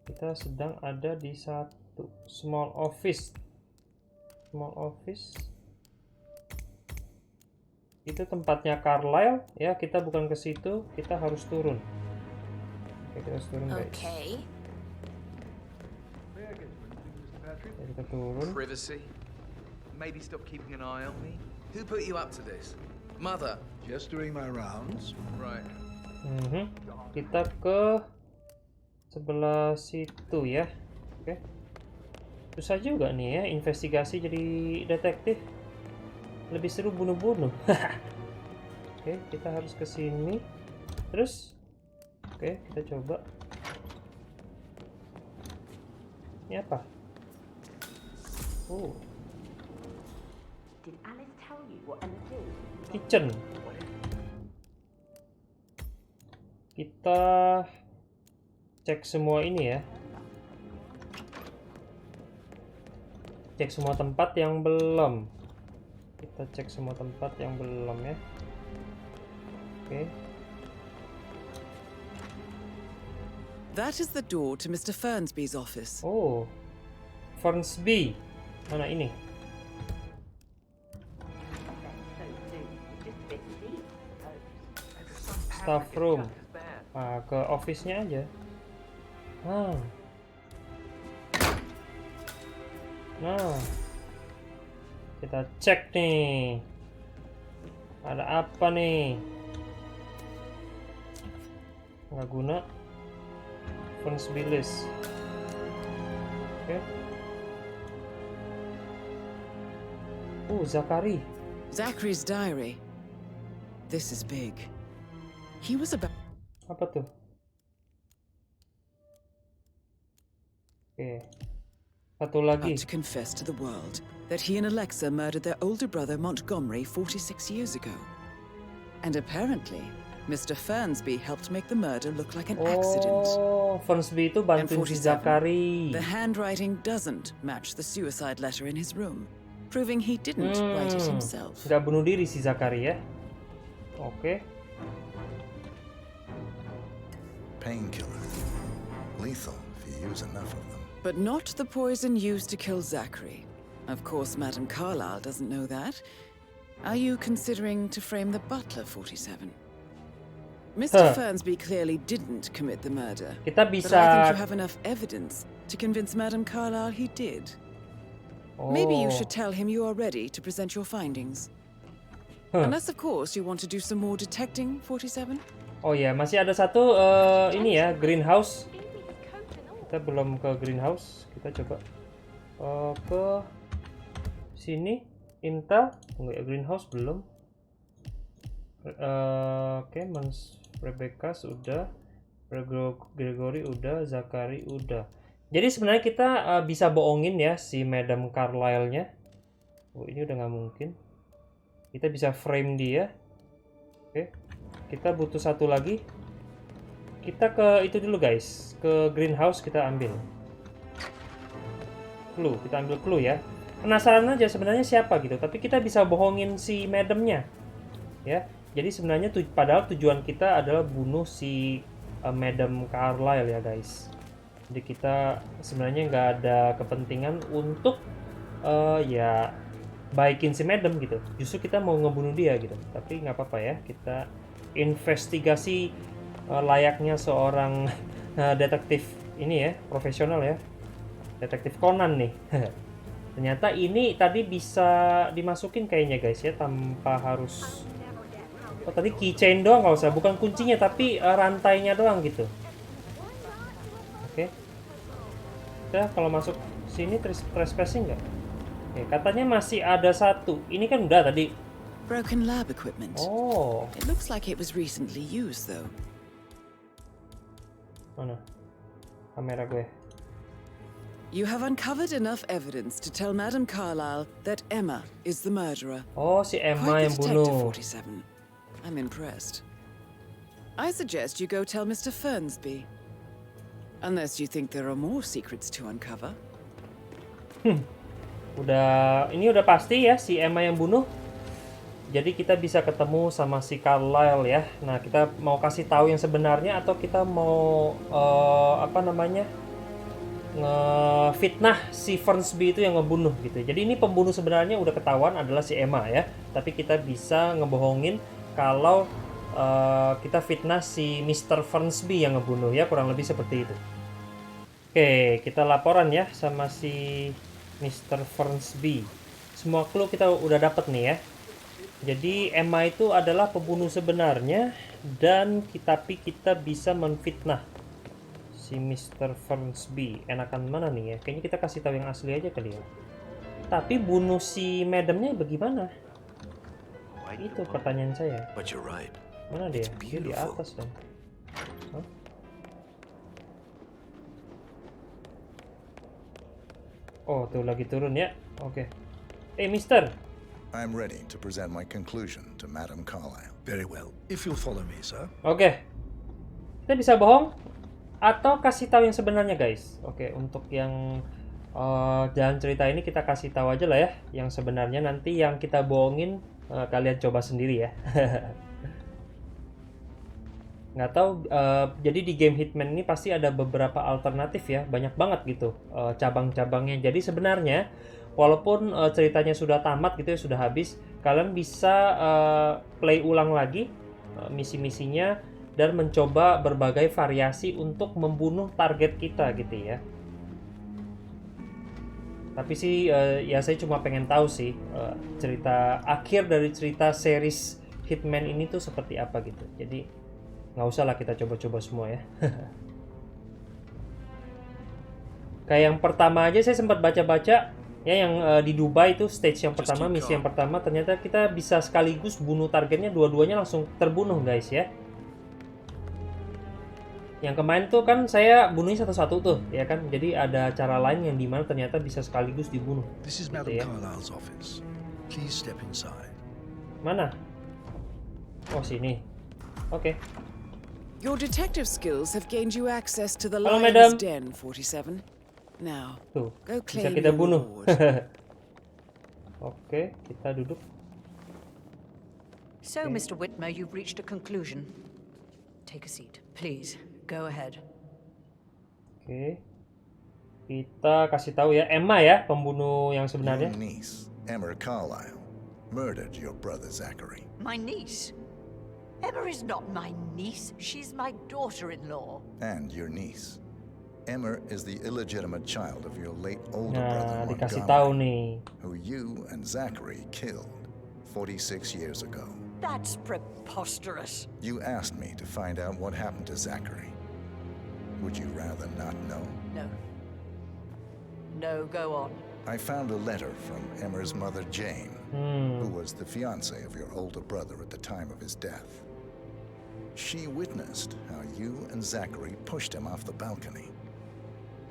Kita sedang ada di 1 small office. Itu tempatnya Carlisle ya, kita bukan ke situ, kita harus turun. Oke, kita harus turun, guys. Ya, kita turun. Privacy. Maybe stop keeping an eye on me. Who put you up to this? Mother. Just doing my rounds. Right. Kita ke sebelah situ ya. Oke. Susah juga nih ya investigasi jadi detektif. Lebih seru bunuh-bunuh. Oke, kita harus ke sini. Terus oke, kita coba. Ini apa? Oh. Kitchen. Kita cek semua ini ya. Cek semua tempat yang belum. Kita cek semua tempat yang belum ya. Oke. That is the door to Mr. Fernsby's office. Oh. Fernsby. Mana ini? Staff room. Ke office-nya aja. Nah, kita cek nih. Ada apa nih? Nggak guna. Fernsby list. Oke. Zachary's diary. This is big. He was about. Apa tuh? Oke. Satu lagi. To confess to the world that he and Alexa murdered their older brother Montgomery 46 years ago. And apparently, Mr. Fernsby helped make the murder look like an accident. Oh, Fernsby itu And bantuin si 47, Zachary. the handwriting doesn't match the suicide letter in his room, proving he didn't write it himself. Nggak bunuh diri si Zachary ya. Oke. Painkiller. Lethal if you use enough of them. But not the poison used to kill Zachary. Of course, Madame Carlisle doesn't know that. Are you considering to frame the butler, 47? Mr. Fernsby clearly didn't commit the murder. Kita But I think bisa. you have enough evidence to convince Madame Carlisle he did. Maybe you should tell him you are ready to present your findings. Unless, of course, you want to do some more detecting, 47? Oh ya, masih ada satu ini ya, greenhouse. Kita belum ke greenhouse. Kita coba ke sini. Intel, enggak ya, greenhouse belum. Oke, Rebecca sudah, Gregory udah, Zachary udah. Jadi sebenarnya kita bisa bohongin ya si Madame Carlisle-nya. Oh, ini udah nggak mungkin. Kita bisa frame dia. Oke, kita butuh satu lagi. Kita ke itu dulu guys, ke greenhouse kita ambil clue. Kita ambil clue ya. Penasaran aja sebenarnya siapa gitu. Tapi kita bisa bohongin si Madam-nya, ya. Jadi sebenarnya padahal tujuan kita adalah bunuh si Madame Carlisle ya guys. Jadi kita sebenarnya nggak ada kepentingan untuk ya baikin si Madam gitu. Justru kita mau ngebunuh dia gitu. Tapi nggak apa-apa ya. Kita investigasi layaknya seorang detektif ini ya, profesional ya. Detektif Conan nih. Ternyata ini tadi bisa dimasukin kayaknya guys ya, tanpa harus. Oh, tadi keychain doang nggak usah, bukan kuncinya tapi rantainya doang gitu. Oke. Kita kalau masuk sini trespassing nggak? Oke, katanya masih ada satu. Ini kan udah tadi. Broken lab equipment. Oh. It looks like it was recently used though. Mana? Kamera gue. You have uncovered enough evidence to tell Madame Carlisle that Emma is the murderer. Oh, si Emma Quite yang the detective, bunuh. 47. I'm impressed. I suggest you go tell Mr. Fernsby. Unless you think there are more secrets to uncover. Ini udah pasti ya si Emma yang bunuh. Jadi kita bisa ketemu sama si Carlisle ya. Nah, kita mau kasih tahu yang sebenarnya atau kita mau apa namanya? Ngefitnah si Fernsby itu yang ngebunuh gitu. Jadi ini pembunuh sebenarnya udah ketahuan adalah si Emma ya. Tapi kita bisa ngebohongin kalau kita fitnah si Mr. Fernsby yang ngebunuh ya, kurang lebih seperti itu. Oke, kita laporan ya sama si Mr. Fernsby. Semua clue kita udah dapet nih ya. Jadi Emma itu adalah pembunuh sebenarnya dan tapi kita bisa menfitnah si Mr. Fernsby. Enakan mana nih ya? Kayaknya kita kasih tahu yang asli aja kali ya. Tapi bunuh si Madam-nya bagaimana? Itu pertanyaan saya. Mana dia? Dia di atas dong. Hah? Oh, tuh lagi turun ya. Oke. Mister. I'm ready to present my conclusion to Madame Carlisle. Very well. If you'll follow me, sir. Oke. Kita bisa bohong atau kasih tahu yang sebenarnya, guys. Oke, untuk yang jalan cerita ini kita kasih tahu aja lah ya yang sebenarnya. Nanti yang kita bohongin kalian coba sendiri ya. Nggak tahu, jadi di game Hitman ini pasti ada beberapa alternatif ya, banyak banget gitu cabang-cabangnya. Jadi sebenarnya walaupun ceritanya sudah tamat gitu ya, sudah habis, kalian bisa play ulang lagi misi-misinya dan mencoba berbagai variasi untuk membunuh target kita gitu ya. Tapi sih ya saya cuma pengen tahu sih cerita akhir dari cerita series Hitman ini tuh seperti apa gitu. Jadi nggak usah lah kita coba-coba semua ya. Kayak yang pertama aja saya sempat baca-baca ya, yang di Dubai itu stage yang pertama, misi yang pertama, ternyata kita bisa sekaligus bunuh targetnya, dua-duanya langsung terbunuh guys ya. Yang kemarin tuh kan saya bunuhnya satu-satu tuh ya kan, jadi ada cara lain yang dimana ternyata bisa sekaligus dibunuh. This is gitu Madame ya. Carlisle's office. Please step inside. Mana? Oh sini. Oke. Your detective skills have gained you access to the Halo, lion's Madam. den, 47. Now, Tuh, go bisa claim kita your bunuh. reward. Oke, kita duduk. So, Mr. Whitmer, you've reached a conclusion. Take a seat, please. Go ahead. Oke. Kita kasih tahu ya, Emma ya, pembunuh yang sebenarnya. Your niece, Emma Carlisle, murdered your brother Zachary. My niece? Emma is not my niece. She's my daughter-in-law. And your niece. Emma is the illegitimate child of your late older Nah, brother dikasih tahu Montgomery, nih. who you and Zachary killed 46 years ago. That's preposterous. You asked me to find out what happened to Zachary. Would you rather not know? No. No, go on. I found a letter from Emma's mother, Jane, who was the fiancée of your older brother at the time of his death. She witnessed how you and Zachary pushed him off the balcony.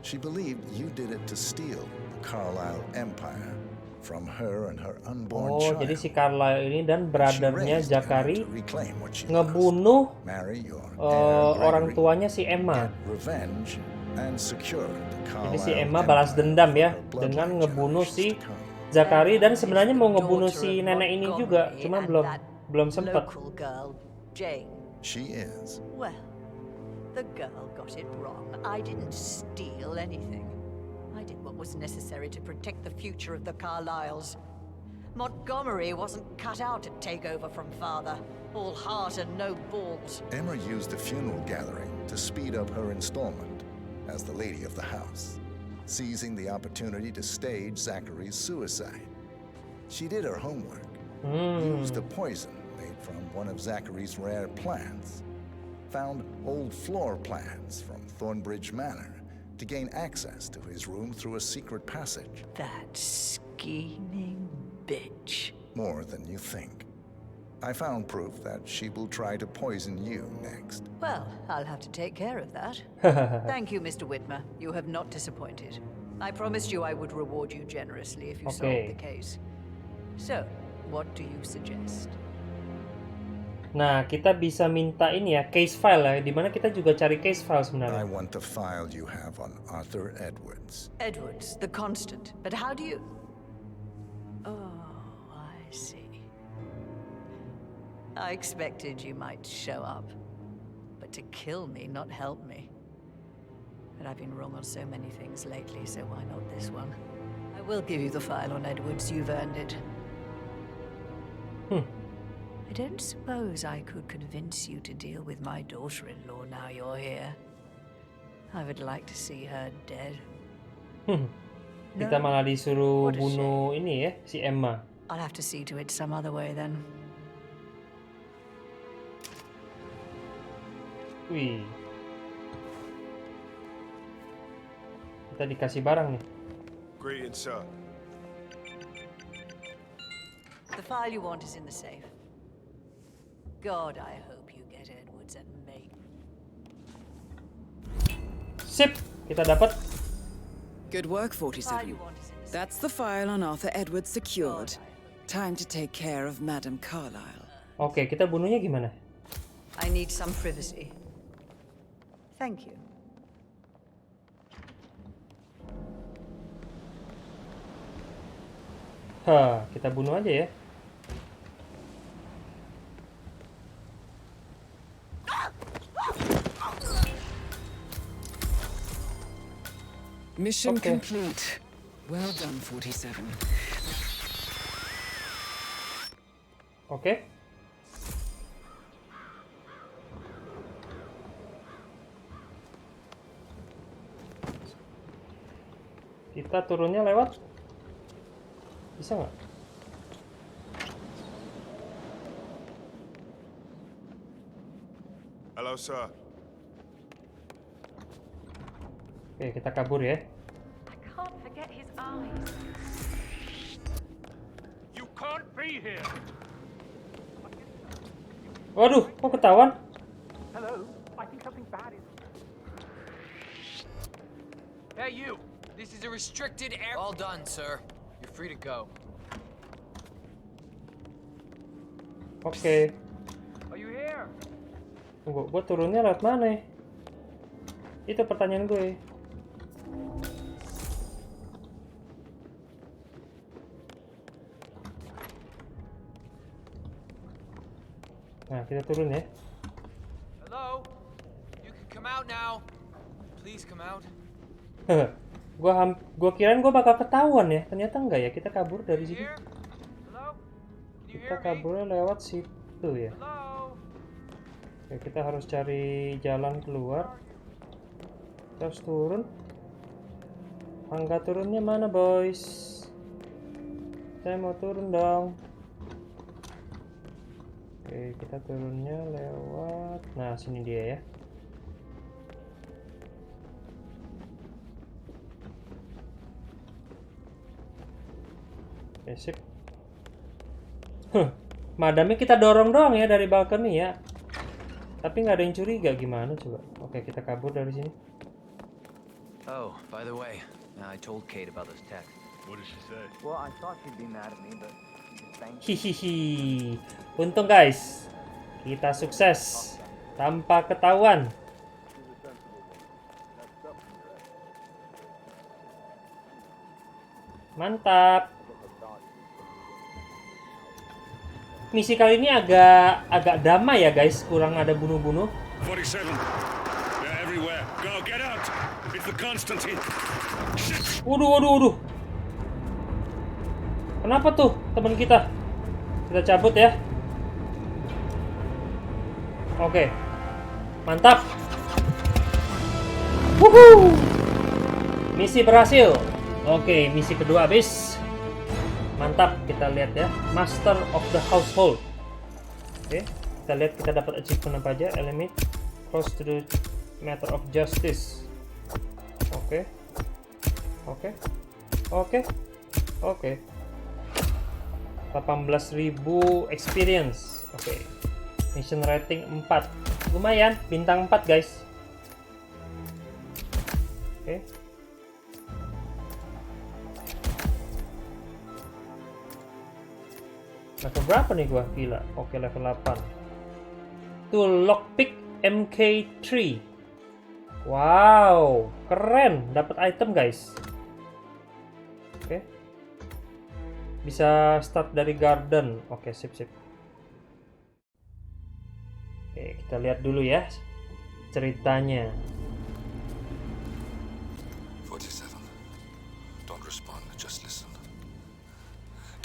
She believed you did it to steal the Carlisle empire from her and her unborn child. Jadi si Carlisle ini dan brothernya Zachary ngebunuh orang tuanya si Emma. Jadi si Emma balas dendam ya dengan ngebunuh si Zachary dan sebenarnya mau ngebunuh si nenek ini juga, cuma belum sempat. She is. Well, the girl got it wrong. I didn't steal anything. I did what was necessary to protect the future of the Carlisles. Montgomery wasn't cut out to take over from father. All heart and no balls. Emma used the funeral gathering to speed up her installment as the lady of the house, seizing the opportunity to stage Zachary's suicide. She did her homework, used a poison made from one of Zachary's rare plants, found old floor plans from Thornbridge Manor to gain access to his room through a secret passage. That scheming bitch. More than you think. I found proof that she will try to poison you next. Well, I'll have to take care of that. Thank you, Mr. Whitmer. You have not disappointed. I promised you I would reward you generously if you solved the case. So, what do you suggest? Nah, kita bisa minta ini ya, case file ya, dimana kita juga cari case file I sebenarnya. want the file you have on Arthur Edwards. Edwards, the constant. But how do you... Oh, I see. I expected you might show up. But to kill me, not help me. But I've been wrong on so many things lately, so why not this one? I will give you the file on Edwards. You've earned it. I don't suppose I could convince you to deal with my daughter-in-law now you're here. I would like to see her dead. Kita malah disuruh bunuh ini ya, si Emma. I'll have to see to it some other way then. Wih. Kita dikasih barang nih. Greetings, sir. The file you want is in the safe. God, I hope you get Edwards and make... Sip, kita dapat. Good work, 47. That's the file on Arthur Edwards secured. Time to take care of Madam Carlisle. Oke, kita bunuhnya gimana? I need some privacy. Thank you. Kita bunuh aja ya. Mission complete. Well done, 47. Oke. Kita turunnya lewat. Bisa nggak? Hello, sir. Oke, kita kabur ya. I can't forget his eyes. You can't be here. Waduh, kok ketahuan? Hello, I think something bad is. Hey, you. This is a restricted area. All done, sir. You're free to go. Oke. Are you here? Tunggu, gue turunnya lewat mana ya? Itu pertanyaan gue. Nah, kita turun ya. Hello? You can come out now. Please come out. Gua kirain gua bakal ketahuan ya. Ternyata enggak ya. Kita kabur dari sini. Kita kaburnya lewat situ ya. Oke, kita harus cari jalan keluar. Kita harus turun. Tangga turunnya mana, boys? Saya mau turun dong. Oke, kita turunnya lewat. Nah, sini dia ya. Oke, sip. Madamnya kita dorong doang ya dari balkoni ya. Tapi nggak ada yang curiga, gimana coba? Oke, kita kabur dari sini. Oh, by the way, I told Kate about this text. What did she say? Well, I thought she'd be mad at me, but Hihihi. Untung guys, kita sukses tanpa ketahuan. Mantap. Misi kali ini agak damai ya guys, kurang ada bunuh-bunuh. 47. They're everywhere. Go, get out. It's the Constantine. Shit. Waduh. Kenapa tuh teman kita? Kita cabut ya. Oke. Mantap. Wuhuu. Misi berhasil. Oke, misi kedua habis. Mantap, kita lihat ya. Master of the Household. Oke, kita lihat kita dapat achievement apa aja. Element close to the matter of justice. Oke. 18.000 experience. Oke. Mission rating 4. Lumayan, bintang 4 guys. Oke. Level berapa nih gua? Gila. Oke, level 8. Tuh lockpick MK3. Wow, keren. Dapat item, guys. Oke. Bisa start dari garden. Oke, sip. Oke, kita lihat dulu ya ceritanya. 47. Don't respond, just listen.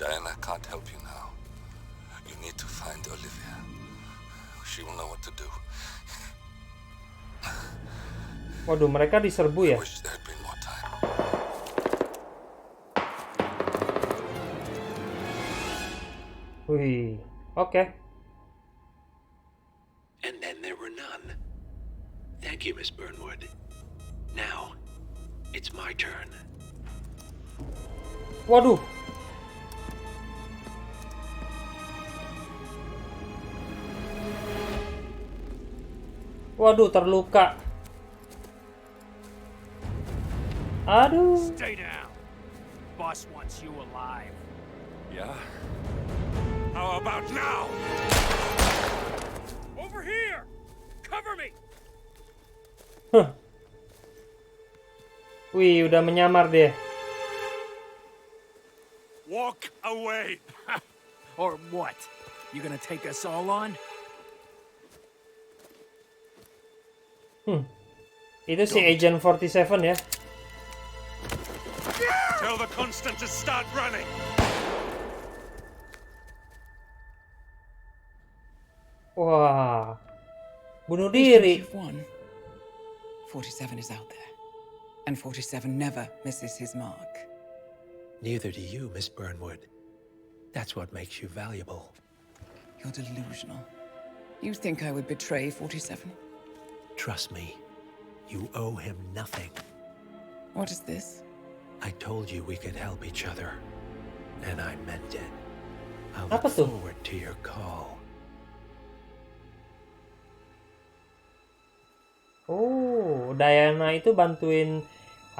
Diana can't help you now. You need to find Olivia. She will know what to do. Waduh, mereka diserbu ya? Wih, oke. And then there were none. Thank you, Miss Burnwood. Now, it's my turn. Waduh. Waduh, terluka. Aduh. Stay down. Boss wants you alive. Yeah? How about now? Over here! Cover me! Wih, udah menyamar dia. Walk away! Or what? You gonna take us all on? Itu si Agent 47 ya. Tell the Constant to start running! Wah. Bunuh diri. 47 is out there. And 47 never misses his mark. Neither do you, Miss Burnwood. That's what makes you valuable. You're delusional. You think I would betray 47? Trust me, you owe him nothing. What is this? I told you we could help each other, and I meant it. I Apa look tuh? forward to your call. Oh, Diana itu bantuin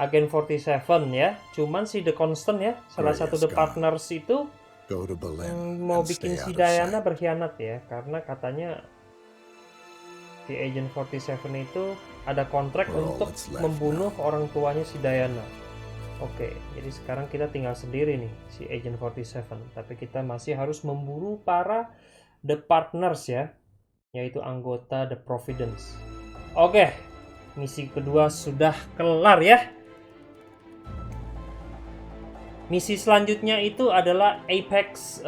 Agen 47 ya. Cuman si The Constant ya, salah satu The Partners itu mau bikin si Diana berkhianat ya, karena katanya Si Agent 47 itu ada kontrak We're all untuk that's left membunuh orang tuanya si Diana. Oke, jadi sekarang kita tinggal sendiri nih, si Agent 47. Tapi kita masih harus memburu para The Partners ya, yaitu anggota The Providence. Oke, misi kedua sudah kelar ya. Misi selanjutnya itu adalah Apex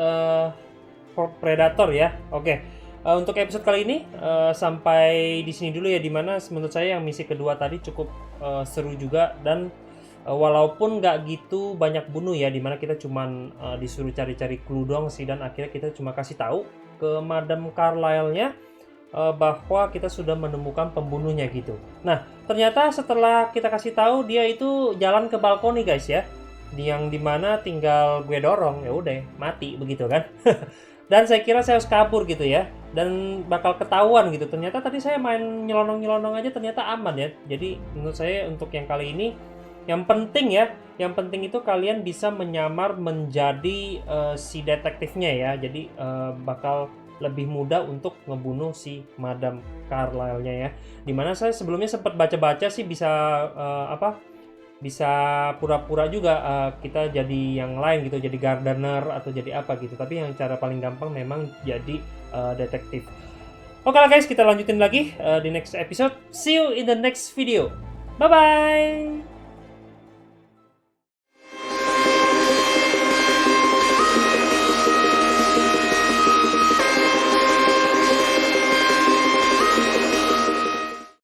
Predator ya. Oke, untuk episode kali ini sampai di sini dulu ya, dimana menurut saya yang misi kedua tadi cukup seru juga, dan walaupun nggak gitu banyak bunuh ya, dimana kita cuman disuruh cari-cari clue doang sih, dan akhirnya kita cuma kasih tahu ke Madam Carlisle-nya bahwa kita sudah menemukan pembunuhnya gitu. Nah, ternyata setelah kita kasih tahu, dia itu jalan ke balkoni guys ya, yang dimana tinggal gue dorong, ya udah mati begitu kan. Dan saya kira saya harus kabur gitu ya, dan bakal ketahuan gitu. Ternyata tadi saya main nyelonong-nyelonong aja ternyata aman ya. Jadi menurut saya untuk yang kali ini yang penting ya, yang penting itu kalian bisa menyamar menjadi si detektifnya ya. Jadi bakal lebih mudah untuk ngebunuh si Madam Carlisle-nya ya. Dimana saya sebelumnya sempat baca-baca sih bisa bisa pura-pura juga kita jadi yang lain gitu, jadi gardener atau jadi apa gitu. Tapi yang cara paling gampang memang jadi detektif. Oke lah guys, kita lanjutin lagi di next episode. See you in the next video. Bye bye.